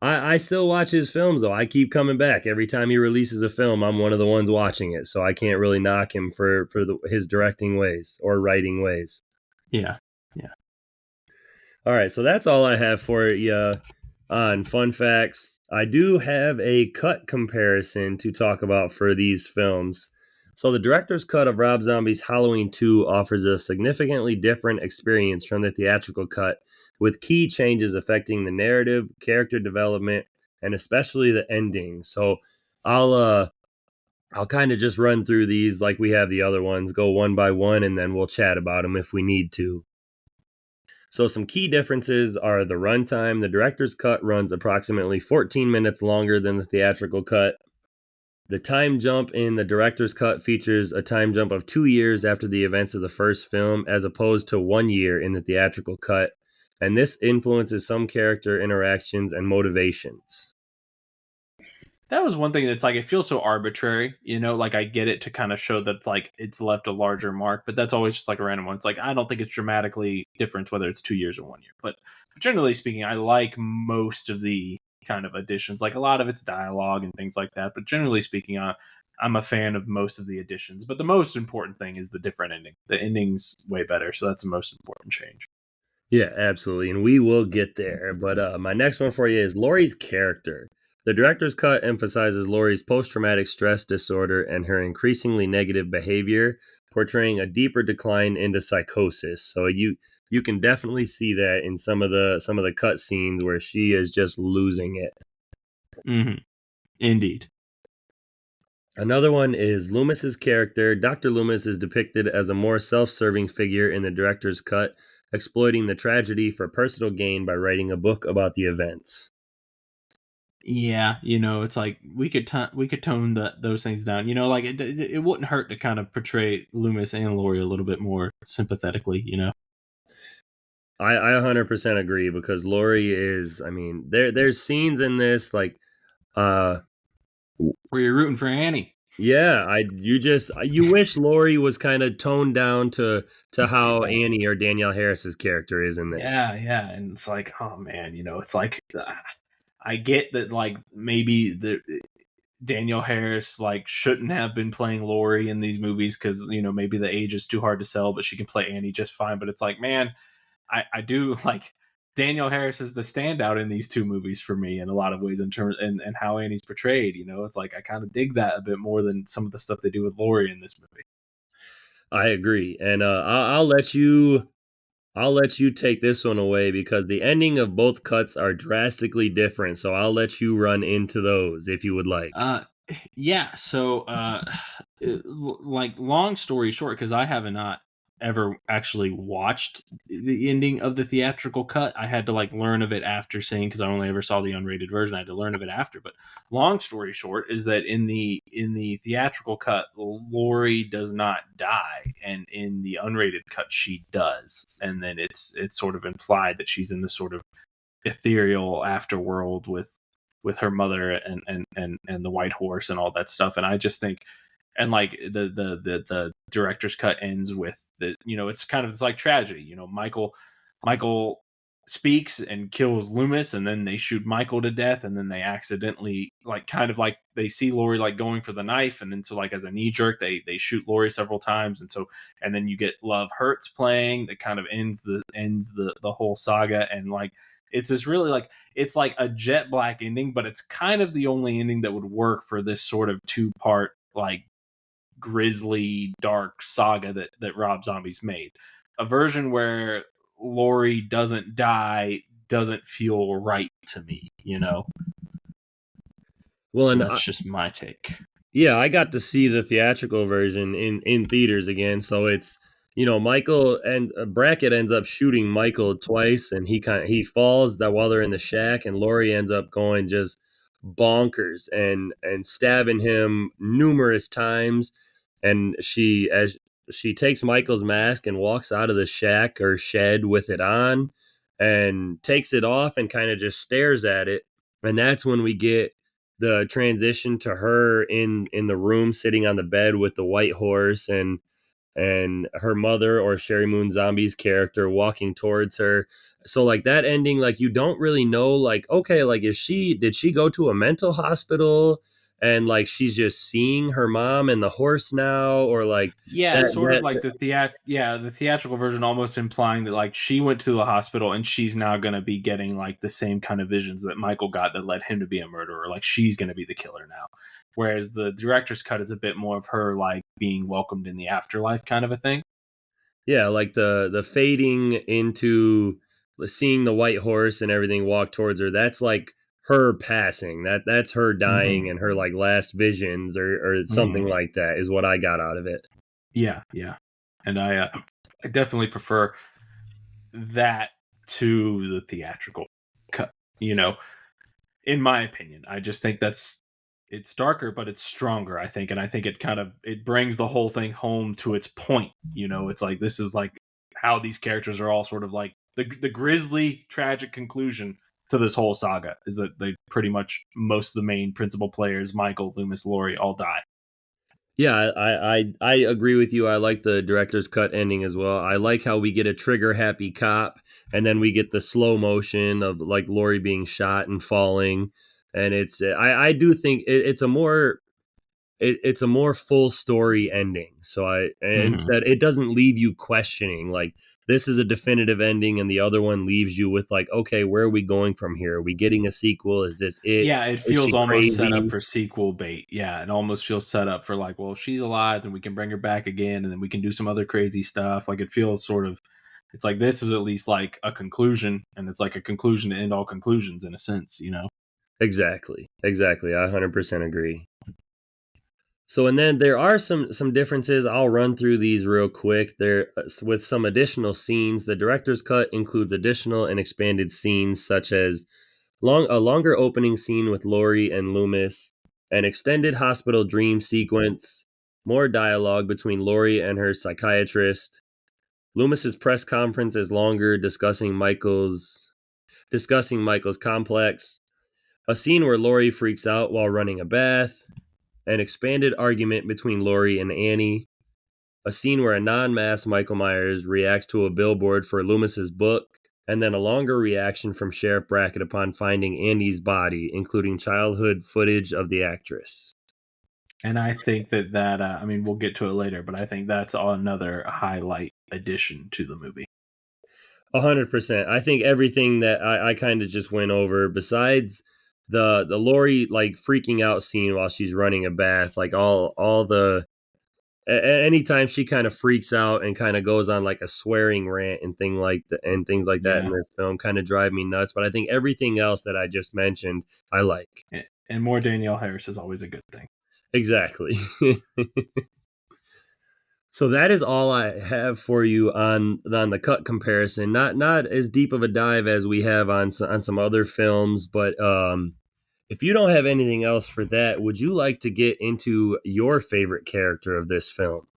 I still watch his films though. I keep coming back every time he releases a film. I'm one of the ones watching it, so I can't really knock him for his directing ways or writing ways. Yeah. Yeah. All right, so that's all I have for you on fun facts. I do have a cut comparison to talk about for these films. So the director's cut of Rob Zombie's Halloween 2 offers a significantly different experience from the theatrical cut, with key changes affecting the narrative, character development, and especially the ending. So I'll I'll kind of just run through these like we have the other ones, go one by one, and then we'll chat about them if we need to. So some key differences are the runtime. The director's cut runs approximately 14 minutes longer than the theatrical cut. The time jump in the director's cut features a time jump of 2 years after the events of the first film, as opposed to 1 year in the theatrical cut, and this influences some character interactions and motivations. That was one thing that's like, it feels so arbitrary, like I get it to kind of show that it's like it's left a larger mark, but that's always just like a random one. It's like, I don't think it's dramatically different whether it's 2 years or 1 year. But generally speaking, I like most of the kind of additions, like a lot of it's dialogue and things like that. But generally speaking, I'm a fan of most of the additions. But the most important thing is the different ending. The ending's way better, so that's the most important change. Yeah, absolutely. And we will get there. But my next one for you is Laurie's character. The director's cut emphasizes Laurie's post traumatic stress disorder and her increasingly negative behavior, portraying a deeper decline into psychosis. So you can definitely see that in some of the cut scenes where she is just losing it. Mm-hmm. Indeed. Another one is Loomis's character. Dr. Loomis is depicted as a more self-serving figure in the director's cut, exploiting the tragedy for personal gain by writing a book about the events. Yeah, it's like we could tone those things down. Like it wouldn't hurt to kind of portray Loomis and Laurie a little bit more sympathetically. I 100% agree, because Laurie is, I mean, there's scenes in this like where you're rooting for Annie. yeah, you wish Laurie was kind of toned down to how Annie or Danielle Harris's character is in this. Yeah, and it's like, oh man, it's like I get that, like, maybe the Danielle Harris like shouldn't have been playing Laurie in these movies because maybe the age is too hard to sell, but she can play Annie just fine. But it's like, man, I do like Danielle Harris is the standout in these two movies for me in a lot of ways in terms and how Annie's portrayed. It's like I kind of dig that a bit more than some of the stuff they do with Laurie in this movie. I agree, and I'll let you take this one away because the ending of both cuts are drastically different. So I'll let you run into those if you would like. Yeah. So, like, long story short, because I have not ever actually watched the ending of the theatrical cut. I had to like learn of it after seeing, because I only ever saw the unrated version. I had to learn of it after. But long story short is that in the theatrical cut, Laurie does not die, and in the unrated cut, she does. And then it's sort of implied that she's in this sort of ethereal afterworld with her mother and the white horse and all that stuff. And I just think, and like the director's cut ends with it's kind of, it's like tragedy. Michael speaks and kills Loomis, and then they shoot Michael to death, and then they accidentally, like, kind of like they see Laurie like going for the knife, and then so like as a knee jerk they shoot Laurie several times, and then you get Love Hurts playing that kind of ends the whole saga. And like it's this really, like, it's like a jet black ending, but it's kind of the only ending that would work for this sort of two-part, like, grisly dark saga that Rob Zombie's made. A version where Laurie doesn't die doesn't feel right to me. Well, So and that's just my take. Yeah, I got to see the theatrical version in theaters again. So it's Michael and Brackett ends up shooting Michael twice, and he falls that while they're in the shack, and Laurie ends up going just bonkers and stabbing him numerous times, and she takes Michael's mask and walks out of the shack or shed with it on, and takes it off and kind of just stares at it, and that's when we get the transition to her in the room sitting on the bed with the white horse and her mother or Sherry Moon Zombie's character walking towards her. So like that ending, like you don't really know, like, okay, like did she go to a mental hospital and like she's just seeing her mom and the horse now, or like Yeah, that sort of like the theatrical version almost implying that like she went to the hospital and she's now going to be getting like the same kind of visions that Michael got that led him to be a murderer. Like she's going to be the killer now. Whereas the director's cut is a bit more of her like being welcomed in the afterlife kind of a thing. yeah, like the fading into seeing the white horse and everything walk towards her. That's like her passing. That's her Mm-hmm. dying and her like last visions or something Mm-hmm. like that is what I got out of it. Yeah, yeah. And I definitely prefer that to the theatrical cut, you know, in my opinion. I just think it's darker but it's stronger, I think, and I think it brings the whole thing home to its point. It's like this is like how these characters are all sort of like the grisly tragic conclusion to this whole saga is that they pretty much most of the main principal players, Michael, Loomis, Laurie, all die. Yeah, I agree with you. I like the director's cut ending as well. I like how we get a trigger happy cop, and then we get the slow motion of like Lori being shot and falling, and I do think it's a more full story ending. So Mm-hmm. that it doesn't leave you questioning like this is a definitive ending, and the other one leaves you with like, okay, where are we going from here? Are we getting a sequel? Is this it? Yeah, it Is feels she almost set up crazy? for sequel bait. Yeah, it almost feels set up for like, well, if she's alive, then we can bring her back again, and then we can do some other crazy stuff. Like it feels sort of, it's like this is at least like a conclusion, and it's like a conclusion to end all conclusions in a sense. Exactly. I 100% agree. So, and then there are some differences. I'll run through these real quick. There with some additional scenes. The director's cut includes additional and expanded scenes such as a longer opening scene with Laurie and Loomis, an extended hospital dream sequence, more dialogue between Laurie and her psychiatrist. Loomis's press conference is longer, discussing Michael's complex. A scene where Laurie freaks out while running a bath, an expanded argument between Laurie and Annie, a scene where a non-masked Michael Myers reacts to a billboard for Loomis's book, and then a longer reaction from Sheriff Brackett upon finding Andy's body, including childhood footage of the actress. And I think that I mean, we'll get to it later, but I think that's another highlight addition to the movie. 100%. I think everything that I kind of just went over, besides the Lori like freaking out scene while she's running a bath, like all the anytime she kind of freaks out and kind of goes on like a swearing rant and things like that in Yeah, this film kind of drive me nuts. But I think everything else that I just mentioned, I like. and more Danielle Harris is always a good thing. Exactly. So that is all I have for you on the cut comparison. Not as deep of a dive as we have on some other films, but if you don't have anything else for that, would you like to get into your favorite character of this film?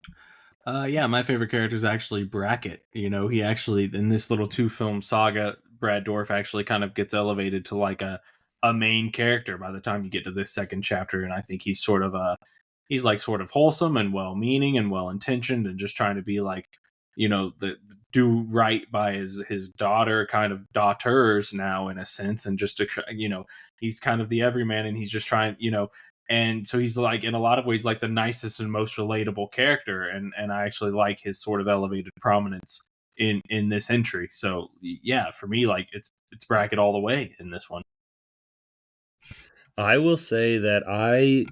Yeah, my favorite character is actually Brackett. He actually in this little two film saga, Brad Dourif actually kind of gets elevated to like a main character by the time you get to this second chapter, and I think he's like sort of wholesome and well meaning and well intentioned and just trying to be like the do right by his daughter kind of daughters now in a sense, and just to he's kind of the everyman, and he's just trying and so he's like in a lot of ways like the nicest and most relatable character, and I actually like his sort of elevated prominence in this entry. So yeah, for me, like it's Brackett all the way in this one. I will say that I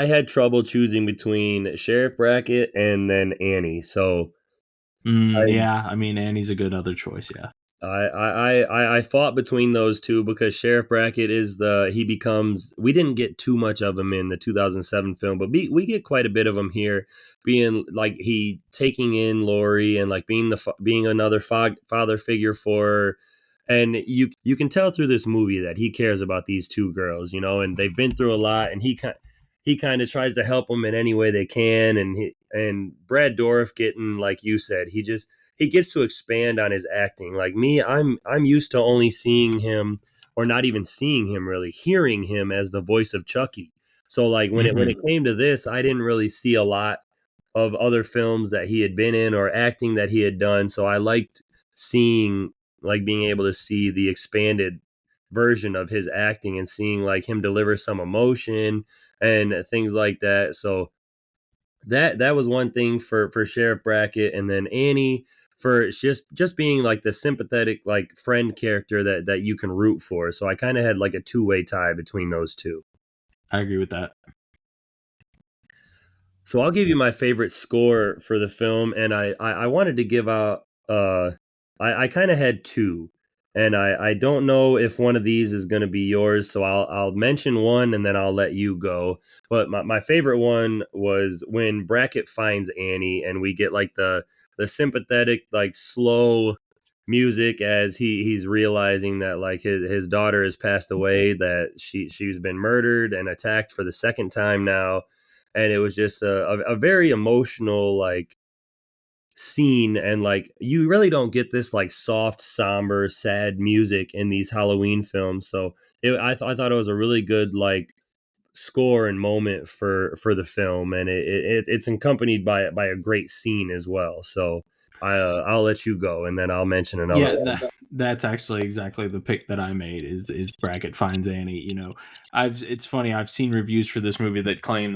had trouble choosing between Sheriff Brackett and then Annie. So I Yeah, I mean Annie's a good other choice. Yeah. I fought between those two because Sheriff Brackett is he becomes, we didn't get too much of him in the 2007 film, but we get quite a bit of him here, being like he taking in Lori and like being another father figure for her. And you can tell through this movie that he cares about these two girls, and they've been through a lot, and he kind of tries to help them in any way they can. And Brad Dourif, getting, like you said, he gets to expand on his acting. Like me, I'm used to only seeing him, or not even seeing him really, hearing him as the voice of Chucky. So like when it came to this, I didn't really see a lot of other films that he had been in or acting that he had done. So I liked seeing, like, being able to see the expanded version of his acting and seeing like him deliver some emotion and things like that. So that was one thing for Sheriff Brackett. And then Annie, for just being like the sympathetic, like, friend character that you can root for. So I kind of had like a two-way tie between those two. I agree with that. So I'll give you my favorite score for the film, and I wanted to give out. I kind of had two, and I don't know if one of these is going to be yours. So I'll mention one, and then I'll let you go. But my favorite one was when Brackett finds Annie, and we get like the sympathetic, like, slow music as he's realizing that, like, his daughter has passed away, that she's been murdered and attacked for the second time now. And it was just a very emotional, like, scene. And like, you really don't get this like soft, somber, sad music in these Halloween films. So I thought it was a really good, like, score and moment for the film, and it's accompanied by a great scene as well. So I'll let you go, and then I'll mention another one. That's actually exactly the pick that I made, is Brackett finds Annie. It's funny, I've seen reviews for this movie that claim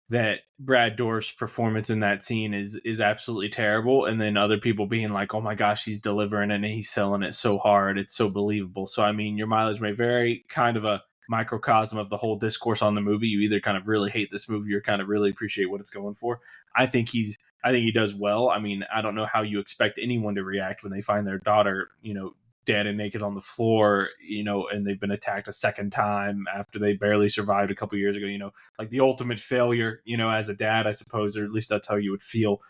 that Brad Dourif's performance in that scene is absolutely terrible, and then other people being like, "Oh my gosh, he's delivering it and he's selling it so hard, it's so believable." So I mean, your mileage may vary, kind of a microcosm of the whole discourse on the movie. You either kind of really hate this movie or kind of really appreciate what it's going for. I think he does well. I mean, I don't know how you expect anyone to react when they find their daughter, dead and naked on the floor, and they've been attacked a second time after they barely survived a couple years ago, like the ultimate failure, as a dad, I suppose, or at least that's how you would feel,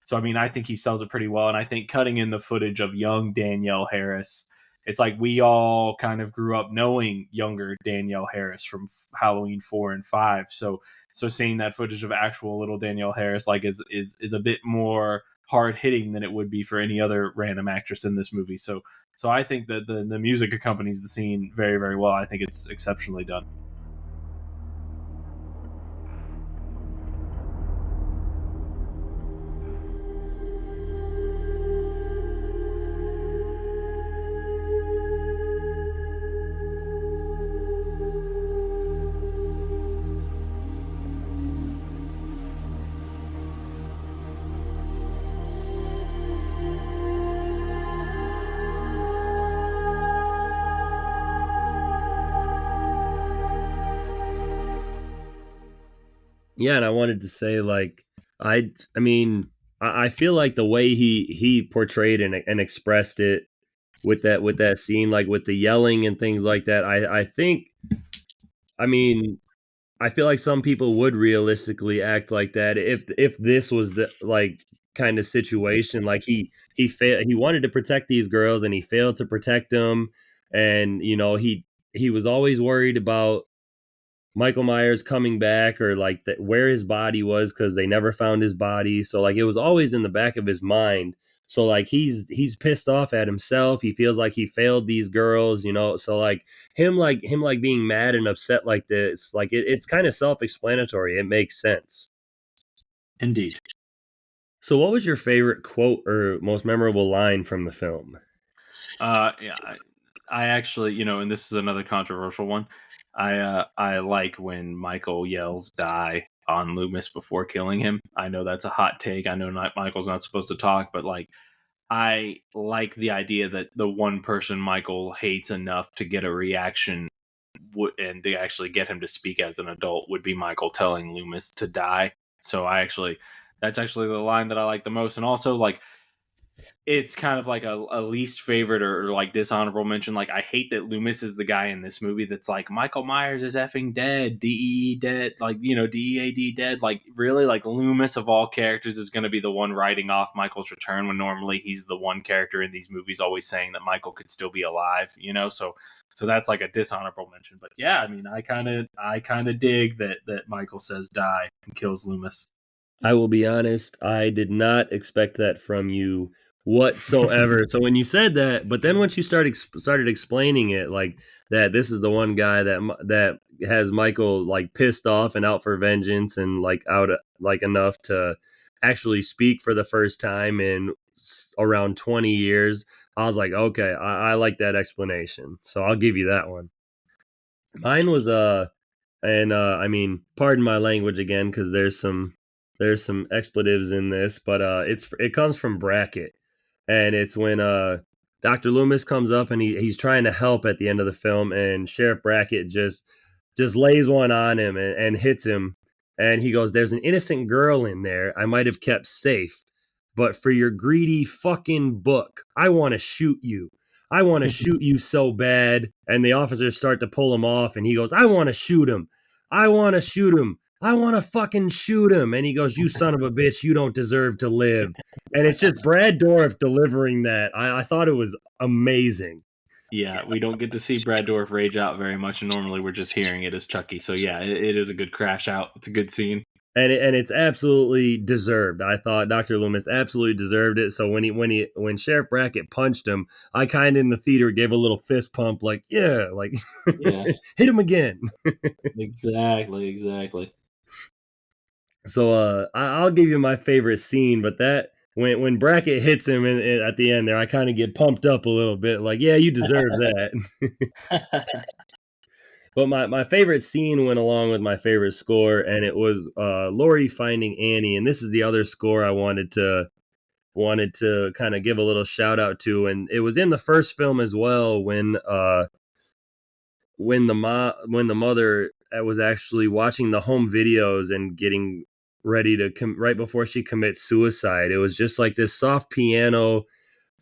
So, I mean, I think he sells it pretty well. And I think cutting in the footage of young Danielle Harris, it's like we all kind of grew up knowing younger Danielle Harris from Halloween 4 and 5. So seeing that footage of actual little Danielle Harris, like, is a bit more hard hitting than it would be for any other random actress in this movie. So I think that the music accompanies the scene very, very well. I think it's exceptionally done. Yeah, and I wanted to say, like, I mean, I feel like the way he portrayed and expressed it with that scene, like with the yelling and things like that. I think, I mean, I feel like some people would realistically act like that if this was the, like, kind of situation. Like, he wanted to protect these girls, and he failed to protect them. And he was always worried about Michael Myers coming back, or like where his body was, because they never found his body. So like, it was always in the back of his mind. So like, he's pissed off at himself. He feels like he failed these girls, So like him being mad and upset like this, like, it's kind of self-explanatory. It makes sense. Indeed. So what was your favorite quote or most memorable line from the film? Yeah, I actually, and this is another controversial one. I like when Michael yells "die" on Loomis before killing him. I know that's a hot take. I know Michael's not supposed to talk, but like, I like the idea that the one person Michael hates enough to get a reaction and to actually get him to speak as an adult would be Michael telling Loomis to die. So that's actually the line that I like the most. And also, like, it's kind of like a least favorite or like dishonorable mention. Like, I hate that Loomis is the guy in this movie that's like, Michael Myers is effing dead, DEE dead, like, DEAD dead. Like, really, like, Loomis of all characters is going to be the one writing off Michael's return when normally he's the one character in these movies always saying that Michael could still be alive, So that's like a dishonorable mention. But yeah, I mean, I kind of dig that Michael says die and kills Loomis. I will be honest, I did not expect that from you whatsoever. So when you said that, but then once you started explaining it, like that, this is the one guy that has Michael like pissed off and out for vengeance, and like out like enough to actually speak for the first time in around 20 years. I was like, okay, I like that explanation, so I'll give you that one. Mine was and I mean, pardon my language again, because there's some expletives in this, but it comes from Brackett, and it's when Dr. Loomis comes up and he's trying to help at the end of the film, and Sheriff Brackett just lays one on him and hits him, and he goes, "There's an innocent girl in there I might have kept safe, but for your greedy fucking book, I want to shoot you. I want to shoot you so bad." And the officers start to pull him off, and he goes, "I want to shoot him. I want to shoot him. I want to fucking shoot him." And he goes, "You son of a bitch, you don't deserve to live." And it's just Brad Dourif delivering that. I thought it was amazing. Yeah, we don't get to see Brad Dourif rage out very much, and normally we're just hearing it as Chucky. So yeah, it is a good crash out. It's a good scene. And it's absolutely deserved. I thought Dr. Loomis absolutely deserved it. So when Sheriff Brackett punched him, I kind of in the theater gave a little fist pump, like, yeah, like, Yeah, hit him again. exactly. So I'll give you my favorite scene, but that when Brackett hits him at the end there, I kind of get pumped up a little bit, like, yeah, you deserve that. But my favorite scene went along with my favorite score, and it was Laurie finding Annie, and this is the other score I wanted to kind of give a little shout out to, and it was in the first film as well when the mother was actually watching the home videos and getting ready to right before she commits suicide. It was just like this soft piano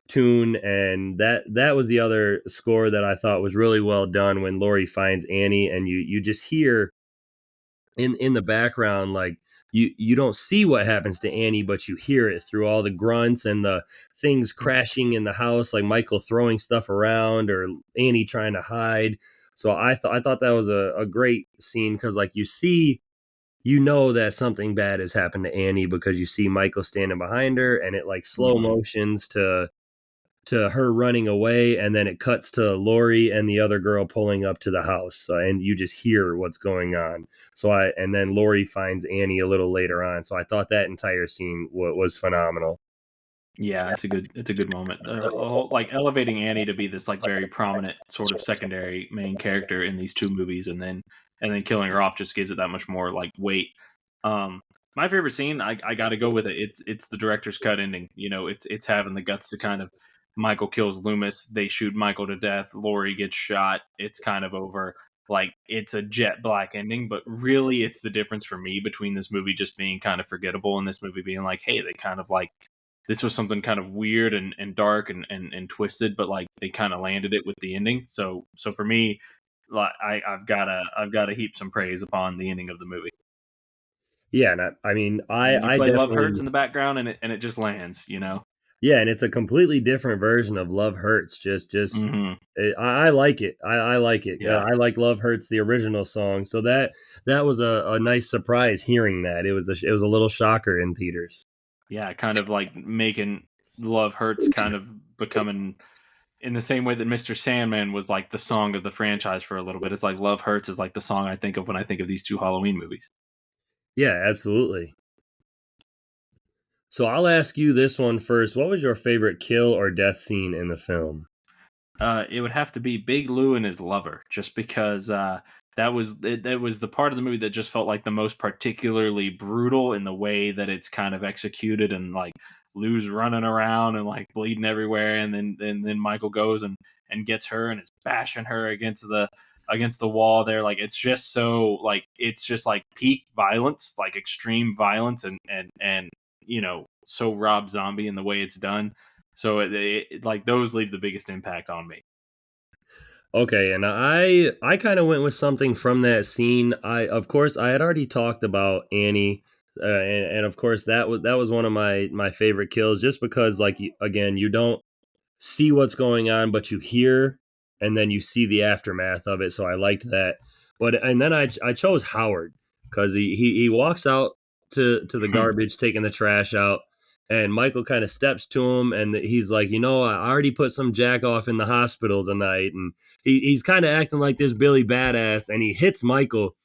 tune, and that was the other score that I thought was really well done when Laurie finds Annie, and you just hear in the background, like, you don't see what happens to Annie, but you hear it through all the grunts and the things crashing in the house, like Michael throwing stuff around or Annie trying to hide. So I thought that was a great scene, because like you know that something bad has happened to Annie because you see Michael standing behind her, and it like slow motions to her running away, and then it cuts to Laurie and the other girl pulling up to the house, and you just hear what's going on. And then Laurie finds Annie a little later on. So I thought that entire scene was phenomenal. Yeah, it's a good moment. Like elevating Annie to be this like very prominent sort of secondary main character in these two movies, and then killing her off just gives it that much more like weight. My favorite scene, I got to go with it. It's the director's cut ending. It's having the guts to kind of, Michael kills Loomis, they shoot Michael to death, Laurie gets shot, it's kind of over. Like, it's a jet black ending, but really it's the difference for me between this movie just being kind of forgettable and this movie being like, hey, they kind of like, this was something kind of weird and dark and twisted, but like they kind of landed it with the ending. So for me, like I've gotta heap some praise upon the ending of the movie. Yeah, and I mean, You I play Love definitely, Hurts in the background, and it just lands. yeah, and it's a completely different version of Love Hurts. Mm-hmm. I like it. I like it. Yeah. I like Love Hurts, the original song. So that was a nice surprise hearing that. It was a little shocker in theaters. Yeah, kind of like making Love Hurts kind of becoming in the same way that Mr. Sandman was like the song of the franchise for a little bit. It's like Love Hurts is like the song I think of when I think of these two Halloween movies. Yeah, absolutely. So I'll ask you this one first. What was your favorite kill or death scene in the film? It would have to be Big Lou and his lover, just because that was the part of the movie that just felt like the most particularly brutal in the way that it's kind of executed, and like Lou's running around and like bleeding everywhere, and then Michael goes and gets her and is bashing her against the wall there. Like, it's just so like, it's just like peak violence, like extreme violence, and so Rob Zombie in the way it's done. So like those leave the biggest impact on me. Okay, and I kind of went with something from that scene. Of course I had already talked about Annie, and of course that was one of my favorite kills, just because like again you don't see what's going on, but you hear and then you see the aftermath of it. So I liked that. But and then I chose Howard because he walks out to the garbage, taking the trash out, and Michael kind of steps to him and he's like, I already put some jack off in the hospital tonight, and he's kind of acting like this Billy badass, and he hits Michael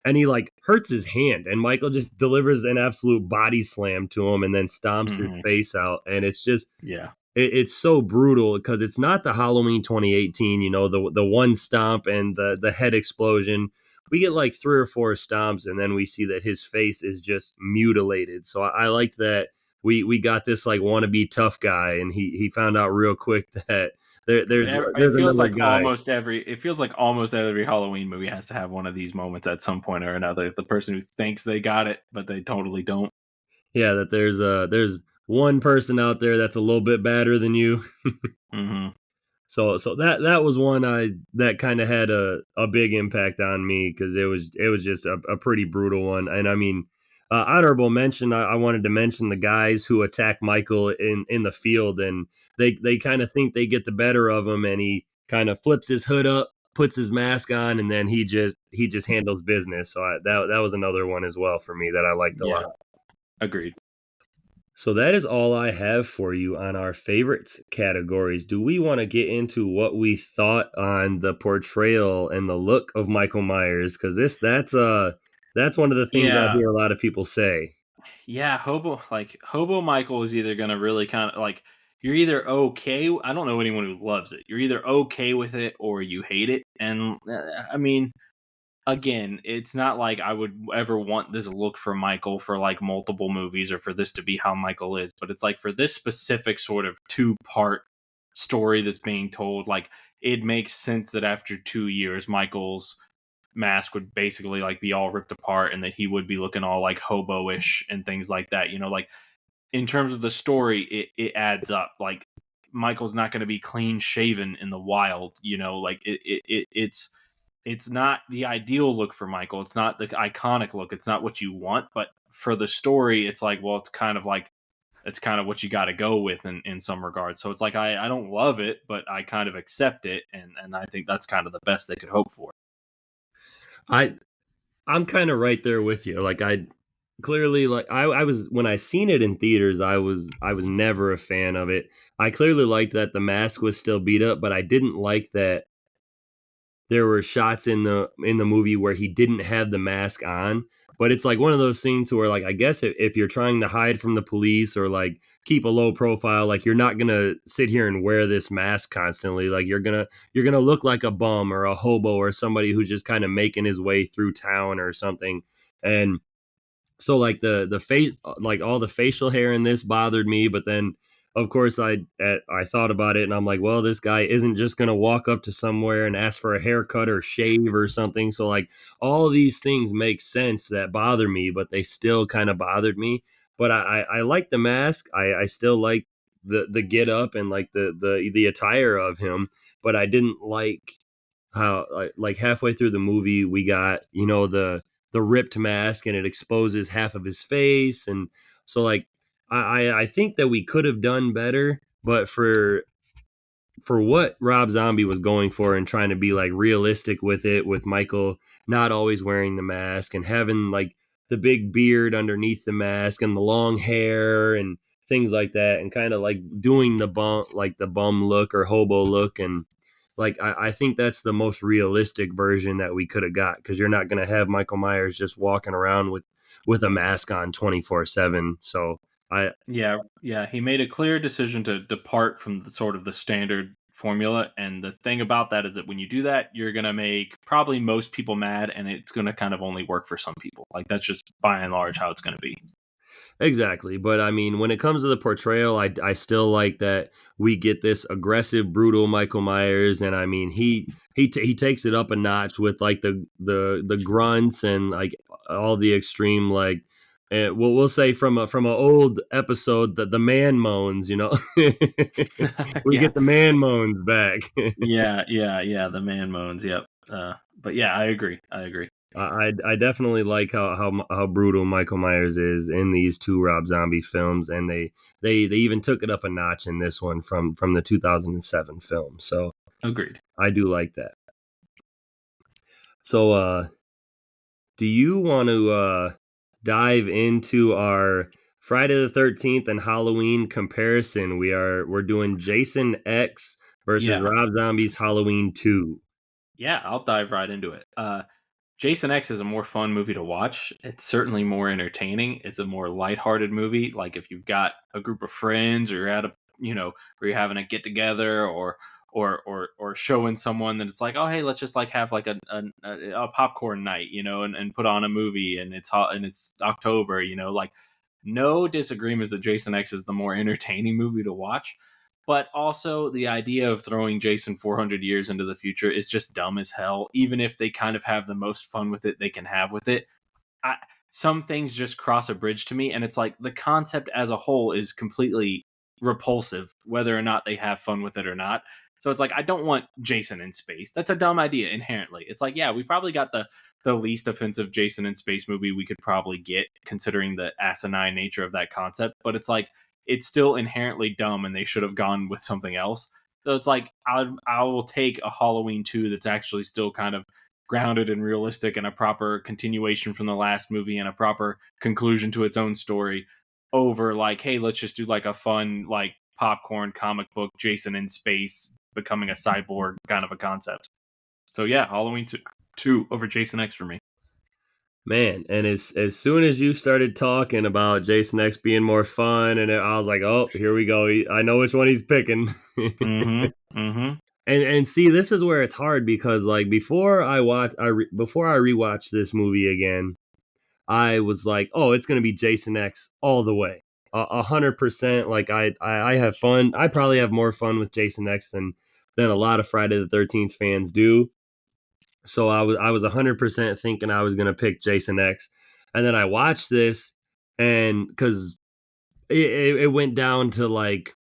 and he like hurts his hand, and Michael just delivers an absolute body slam to him and then stomps his face out, and it's just Yeah. it's so brutal because it's not the Halloween 2018, the one stomp and the head explosion. We get like 3 or 4 stomps, and then we see that his face is just mutilated. So I liked that we got this like wannabe tough guy, and he found out real quick that there's It feels another like guy. almost every Halloween movie has to have one of these moments at some point or another. The person who thinks they got it, but they totally don't. Yeah, that there's one person out there that's a little bit badder than you. Mm-hmm. So that was one that kind of had a big impact on me because it was just a pretty brutal one. And I mean, honorable mention, I wanted to mention the guys who attack Michael in the field, and they kind of think they get the better of him, and he kind of flips his hood up, puts his mask on, and then he just handles business. So that was another one as well for me that I liked a lot. Agreed. So that is all I have for you on our favorites categories. Do we want to get into what we thought on the portrayal and the look of Michael Myers? Because that's one of the things I hear a lot of people say. Yeah, Hobo Michael is either gonna really kind of like, you're either okay. I don't know anyone who loves it. You're either okay with it or you hate it. And I mean, again, it's not like I would ever want this look for Michael for like multiple movies or for this to be how Michael is, but it's like for this specific sort of 2-part story that's being told, like it makes sense that after 2 years Michael's mask would basically like be all ripped apart and that he would be looking all like hobo-ish and things like that. Like in terms of the story, it adds up. Like Michael's not going to be clean shaven in the wild, like it's not the ideal look for Michael. It's not the iconic look. It's not what you want. But for the story, it's like, well, it's kind of what you got to go with in some regards. So it's like, I don't love it, but I kind of accept it. And I think that's kind of the best they could hope for. I'm kind of right there with you. Like I clearly like I was when I seen it in theaters, I was never a fan of it. I clearly liked that the mask was still beat up, but I didn't like that there were shots in the movie where he didn't have the mask on. But it's like one of those things where like I guess if you're trying to hide from the police or like keep a low profile, like you're not gonna sit here and wear this mask constantly. Like you're gonna look like a bum or a hobo or somebody who's just kind of making his way through town or something. And so like the face, like all the facial hair in this bothered me, but then of course I thought about it and I'm like, well, this guy isn't just gonna walk up to somewhere and ask for a haircut or shave or something. So like all of these things make sense that bother me, but they still kind of bothered me. But I like the mask. I still like the get up and like the attire of him, but I didn't like how like halfway through the movie we got the ripped mask and it exposes half of his face. And so like I think that we could have done better, but for what Rob Zombie was going for and trying to be like realistic with it, with Michael not always wearing the mask and having like the big beard underneath the mask and the long hair and things like that, and kind of like doing the bum look or hobo look. And like I think that's the most realistic version that we could have got, because you're not going to have Michael Myers just walking around with a mask on 24/7. So he made a clear decision to depart from the sort of the standard formula, and the thing about that is that when you do that, you're going to make probably most people mad, and it's going to kind of only work for some people. Like that's just by and large how it's going to be. Exactly. But I mean, when it comes to the portrayal, I still like that we get this aggressive, brutal Michael Myers. And I mean, he takes it up a notch with like the grunts and like all the extreme, like we'll say from a old episode that the man moans, you know, we Yeah. get the man moans back. Yeah. The man moans. Yep. But yeah, I agree. I definitely like how brutal Michael Myers is in these two Rob Zombie films, and they even took it up a notch in this one from the 2007 film. So Agreed. I do like that. So do you want to dive into our Friday the 13th and Halloween comparison? We're doing Jason X versus Yeah. Rob Zombie's Halloween 2. Yeah, I'll dive right into it. Jason X is a more fun movie to watch. It's certainly more entertaining. It's a more lighthearted movie. Like if you've got a group of friends or you're at a, where you're having a get together or showing someone that it's like, oh, hey, let's just like have like a popcorn night, and put on a movie and it's hot and it's October, like no disagreements that Jason X is the more entertaining movie to watch. But also, the idea of throwing Jason 400 years into the future is just dumb as hell. Even if they kind of have the most fun with it they can have with it, I, some things just cross a bridge to me. And it's like the concept as a whole is completely repulsive, whether or not they have fun with it or not. So it's like, I don't want Jason in space. That's a dumb idea inherently. It's like, yeah, we probably got the least offensive Jason in space movie we could probably get, considering the asinine nature of that concept. But it's like, it's still inherently dumb and they should have gone with something else. So it's like I will take a Halloween 2 that's actually still kind of grounded and realistic and a proper continuation from the last movie and a proper conclusion to its own story over like, hey, let's just do like a fun like popcorn comic book Jason in space becoming a cyborg kind of a concept. So yeah, Halloween 2 over Jason X for me. Man, and as soon as you started talking about Jason X being more fun, and I was like, oh, here we go. I know which one he's picking. And see, this is where it's hard because like before I rewatched this movie again, I was like, oh, it's gonna be Jason X all the way, 100%. Like I have fun. I probably have more fun with Jason X than a lot of Friday the 13th fans do. So I was 100% thinking I was gonna pick Jason X, and then I watched this, and because it went down to like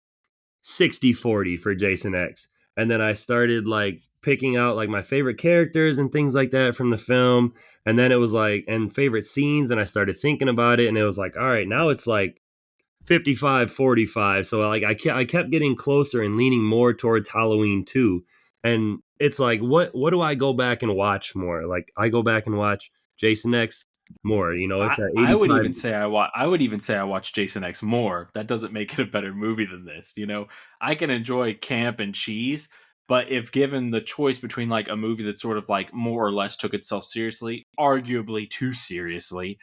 60-40 for Jason X, and then I started like picking out like my favorite characters and things like that from the film, and then it was like and favorite scenes, and I started thinking about it, and it was like, all right, now it's like 55-45. So like I kept getting closer and leaning more towards Halloween 2. And it's like what do I go back and watch more? Like I go back and watch Jason X more, it's at I would 85. even say I watch Jason X more. That doesn't make it a better movie than this. I can enjoy camp and cheese, but if given the choice between like a movie that sort of like more or less took itself seriously, arguably too seriously,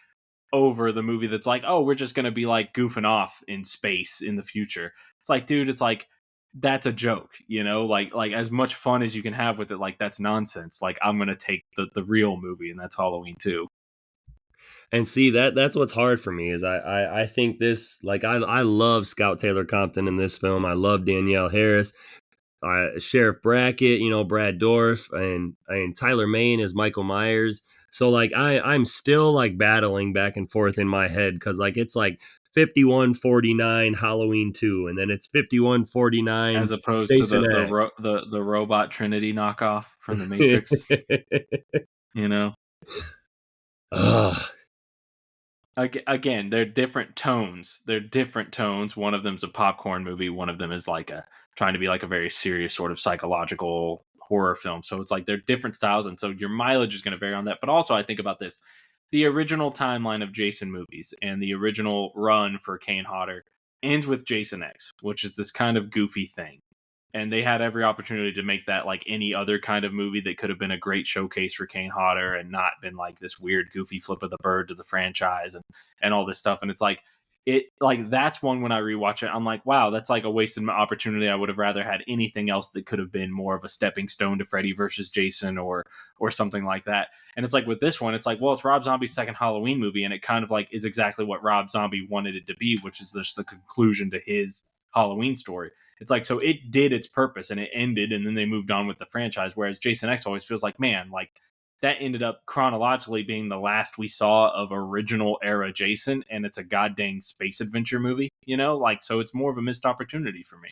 over the movie that's like, oh, we're just going to be like goofing off in space in the future. It's like, dude, it's like that's a joke, like as much fun as you can have with it, like that's nonsense. Like I'm going to take the real movie, and that's Halloween 2. And see that's what's hard for me is I think this like I love Scout Taylor Compton in this film. I love Danielle Harris. Sheriff Brackett, Brad Dorff, and Tyler Mane as Michael Myers. So like I'm still like battling back and forth in my head because like it's like 51-49 Halloween 2, and then it's 51-49 as opposed Jason to X. the robot Trinity knockoff from the Matrix. Ugh. Again, they're different tones. One of them's a popcorn movie. One of them is like trying to be like a very serious sort of psychological horror film. So it's like they're different styles, and so your mileage is going to vary on that. But also, I think about this: the original timeline of Jason movies and the original run for Kane Hodder ends with Jason X, which is this kind of goofy thing. And they had every opportunity to make that like any other kind of movie that could have been a great showcase for Kane Hodder and not been like this weird goofy flip of the bird to the franchise and all this stuff. And it's like that's one when I rewatch it, I'm like, wow, that's like a wasted opportunity. I would have rather had anything else that could have been more of a stepping stone to Freddy versus Jason or something like that. And it's like with this one, it's like, well, it's Rob Zombie's second Halloween movie, and it kind of like is exactly what Rob Zombie wanted it to be, which is just the conclusion to his Halloween story. It's like, so it did its purpose and it ended, and then they moved on with the franchise. Whereas Jason X always feels like, man, like that ended up chronologically being the last we saw of original era Jason, and it's a goddamn space adventure movie, you know, like, so it's more of a missed opportunity for me.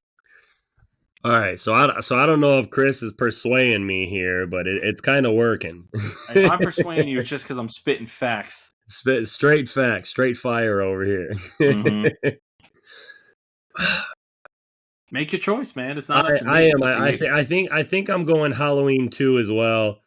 All right, so I don't know if Chris is persuading me here, but it's kind of working. If I'm persuading you, it's just because I'm spitting facts. Straight facts, straight fire over here. Mm-hmm. Make your choice, man. It's not up to I me. am. It's up to you. I think I'm going Halloween 2 as well.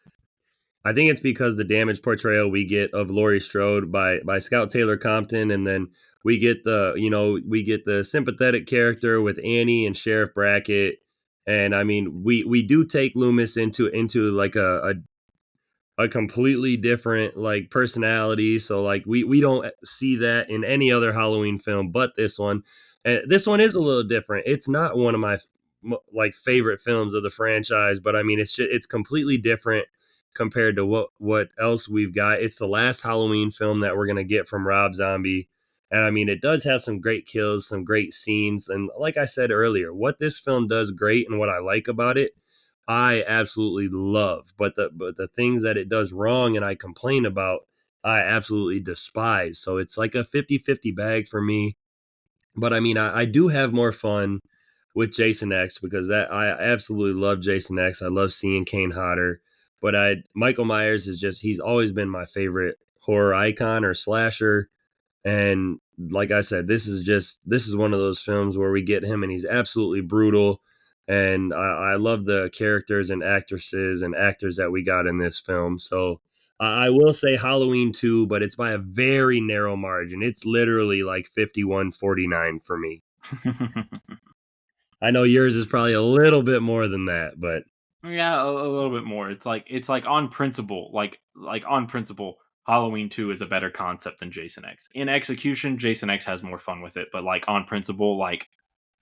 I think it's because the damaged portrayal we get of Laurie Strode by Scout Taylor Compton, and then we get the sympathetic character with Annie and Sheriff Brackett, and I mean we do take Loomis into like a completely different like personality. So like we don't see that in any other Halloween film but this one. And this one is a little different. It's not one of my like favorite films of the franchise, but I mean it's completely different compared to what else we've got. It's the last Halloween film that we're going to get from Rob Zombie. And I mean it does have some great kills, some great scenes, and like I said earlier, what this film does great and what I like about it I absolutely love, but the things that it does wrong and I complain about, I absolutely despise. So it's like a 50-50 bag for me. But I mean, I do have more fun with Jason X because that I absolutely love Jason X. I love seeing Kane Hodder. But Michael Myers is just he's always been my favorite horror icon or slasher. And like I said, this is one of those films where we get him and he's absolutely brutal. And I love the characters and actresses and actors that we got in this film. So I will say Halloween 2, but it's by a very narrow margin. It's literally like 51-49 for me. I know yours is probably a little bit more than that, but Yeah, a little bit more. It's like on principle, like on principle, Halloween 2 is a better concept than Jason X. In execution, Jason X has more fun with it, but like on principle, like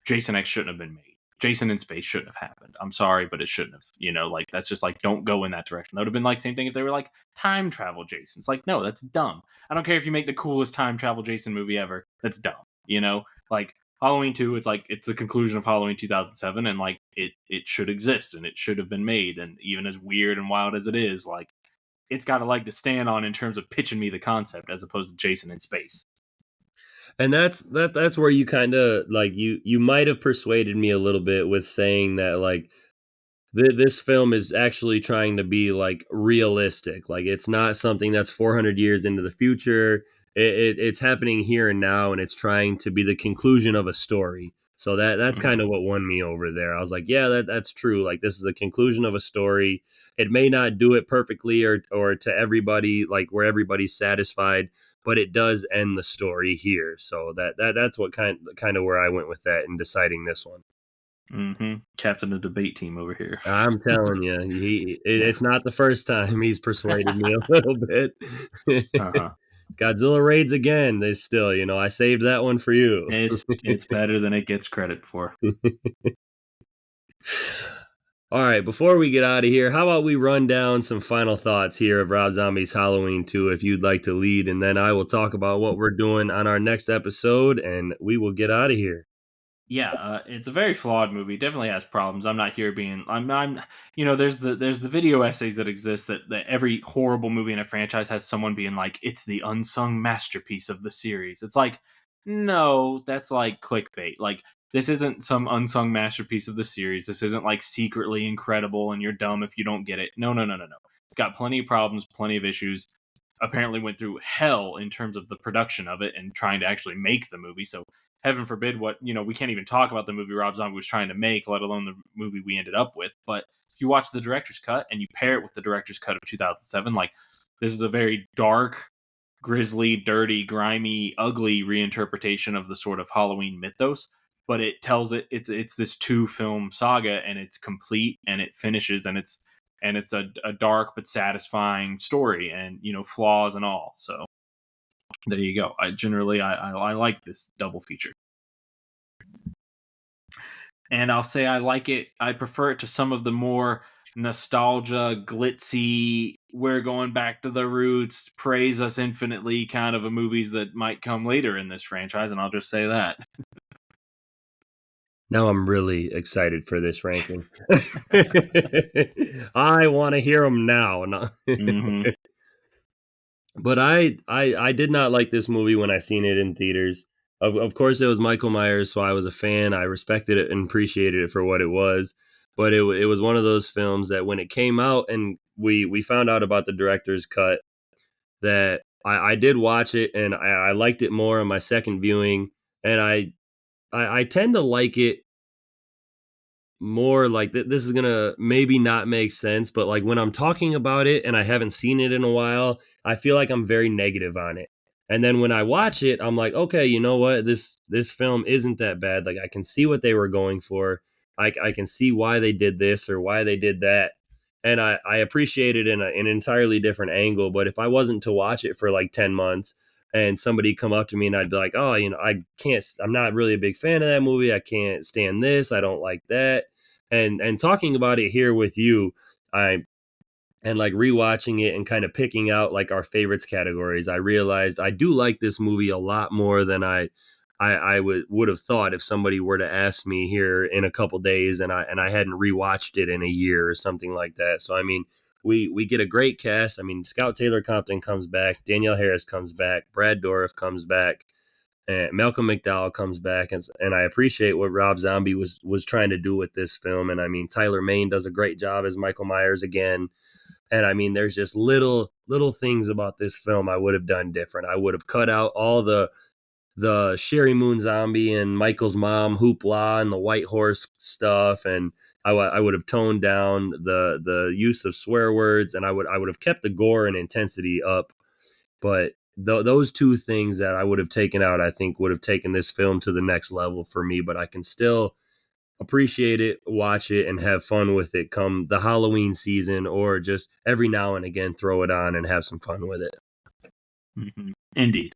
Jason X shouldn't have been made. Jason in space shouldn't have happened. I'm sorry, but it shouldn't have. You know, like that's just like don't go in that direction. That would have been like same thing if they were like time travel Jason. It's like no, that's dumb. I don't care if you make the coolest time travel Jason movie ever. That's dumb. You know, like Halloween 2, it's like it's the conclusion of Halloween 2007, and like it should exist and it should have been made. And even as weird and wild as it is, like it's got a leg to stand on in terms of pitching me the concept as opposed to Jason in space. and that's where you kind of like you might have persuaded me a little bit with saying that like this film is actually trying to be like realistic. Like it's not something that's 400 years into the future. It's happening here and now, and it's trying to be the conclusion of a story. So that's kind of what won me over there. I was like, yeah, that's true. Like this is the conclusion of a story. It may not do it perfectly or to everybody, like where everybody's satisfied, but it does end the story here. So that's what kind of where I went with that in deciding this one. Captain of the debate team over here. I'm telling you, it's not the first time he's persuaded me a little bit. Uh-huh. Godzilla raids again. They still, I saved that one for you. It's better than it gets credit for. All right, before we get out of here, how about we run down some final thoughts here of Rob Zombie's Halloween 2 if you'd like to lead, and then I will talk about what we're doing on our next episode, and we will get out of here. Yeah, it's a very flawed movie. Definitely has problems. I'm not here being. I'm. There's the video essays that exist that every horrible movie in a franchise has someone being like, it's the unsung masterpiece of the series. It's like, no, that's like clickbait. Like this isn't some unsung masterpiece of the series. This isn't like secretly incredible and you're dumb if you don't get it. No. Got plenty of problems, plenty of issues. Apparently went through hell in terms of the production of it and trying to actually make the movie. So heaven forbid we can't even talk about the movie Rob Zombie was trying to make, let alone the movie we ended up with. But if you watch the director's cut and you pair it with the director's cut of 2007, like this is a very dark, grisly, dirty, grimy, ugly reinterpretation of the sort of Halloween mythos. But it tells it's this 2-film saga, and it's complete and it finishes, and it's a dark but satisfying story, and flaws and all. So there you go. I like this double feature, and I'll say I like it. I prefer it to some of the more nostalgia, glitzy, we're going back to the roots, praise us infinitely kind of a movies that might come later in this franchise, and I'll just say that. Now I'm really excited for this ranking. I want to hear them now. No. Mm-hmm. But I did not like this movie when I seen it in theaters. Of course, it was Michael Myers, so I was a fan. I respected it and appreciated it for what it was. But it was one of those films that when it came out and we found out about the director's cut, that I did watch it and I liked it more on my second viewing. And I tend to like it more like this is gonna maybe not make sense, but like when I'm talking about it and I haven't seen it in a while, I feel like I'm very negative on it. And then when I watch it, I'm like, okay, you know what? This film isn't that bad. Like I can see what they were going for. I can see why they did this or why they did that. And I appreciate it in an entirely different angle. But if I wasn't to watch it for like 10 months and somebody come up to me and I'd be like, oh, I'm not really a big fan of that movie. I can't stand this. I don't like that. And talking about it here with you, and like rewatching it and kind of picking out like our favorites categories, I realized I do like this movie a lot more than I would have thought if somebody were to ask me here in a couple days and I hadn't rewatched it in a year or something like that. So I mean, we get a great cast. I mean, Scout Taylor Compton comes back, Danielle Harris comes back, Brad Dourif comes back, and Malcolm McDowell comes back, and I appreciate what Rob Zombie was trying to do with this film. And I mean, Tyler Mane does a great job as Michael Myers again. And I mean, there's just little things about this film I would have done different. I would have cut out all the Sherry Moon Zombie and Michael's mom hoopla and the white horse stuff, and I would have toned down the use of swear words, and I would have kept the gore and intensity up. But those two things that I would have taken out, I think would have taken this film to the next level for me. But I can still appreciate it, watch it, and have fun with it come the Halloween season, or just every now and again throw it on and have some fun with it. Mm-hmm. Indeed.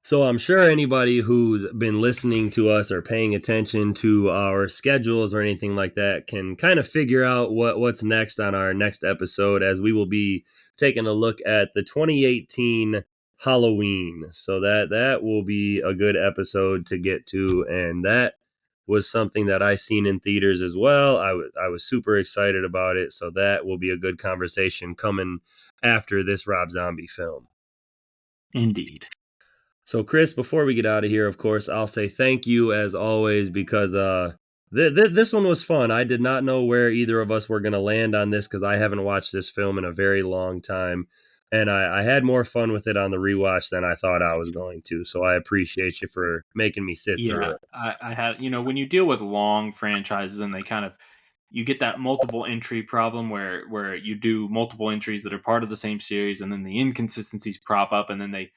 So I'm sure anybody who's been listening to us or paying attention to our schedules or anything like that can kind of figure out what's next on our next episode, as we will be taking a look at the 2018 Halloween. So that will be a good episode to get to, and that was something that I seen in theaters as well. I was super excited about it, so that will be a good conversation coming after this Rob Zombie film. Indeed. So, Chris, before we get out of here, of course, I'll say thank you as always, because this one was fun. I did not know where either of us were going to land on this, because I haven't watched this film in a very long time. And I had more fun with it on the rewatch than I thought I was going to. So I appreciate you for making me sit through it. I had, when you deal with long franchises and they kind of, you get that multiple entry problem where you do multiple entries that are part of the same series, and then the inconsistencies prop up, and then they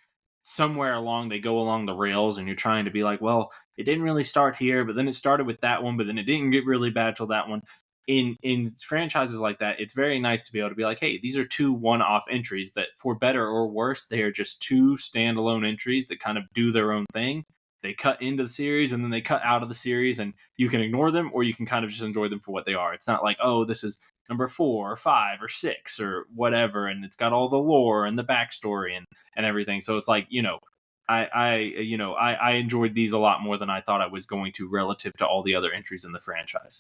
somewhere along they go along the rails, and you're trying to be like, well, it didn't really start here, but then it started with that one, but then it didn't get really bad till that one. In franchises like that, it's very nice to be able to be like, hey, these are two one-off entries that, for better or worse, they are just two standalone entries that kind of do their own thing. They cut into the series and then they cut out of the series, and you can ignore them or you can kind of just enjoy them for what they are. It's not like, oh, this is number 4 or 5 or 6 or whatever, and it's got all the lore and the backstory and everything. So it's like, I enjoyed these a lot more than I thought I was going to relative to all the other entries in the franchise.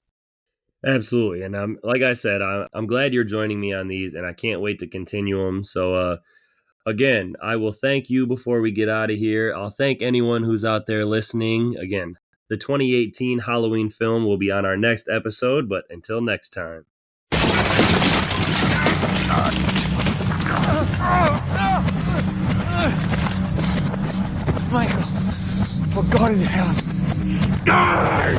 Absolutely. And like I said, I'm glad you're joining me on these, and I can't wait to continue them. So, again, I will thank you before we get out of here. I'll thank anyone who's out there listening. Again, the 2018 Halloween film will be on our next episode, but until next time. Michael, for God in heaven, die!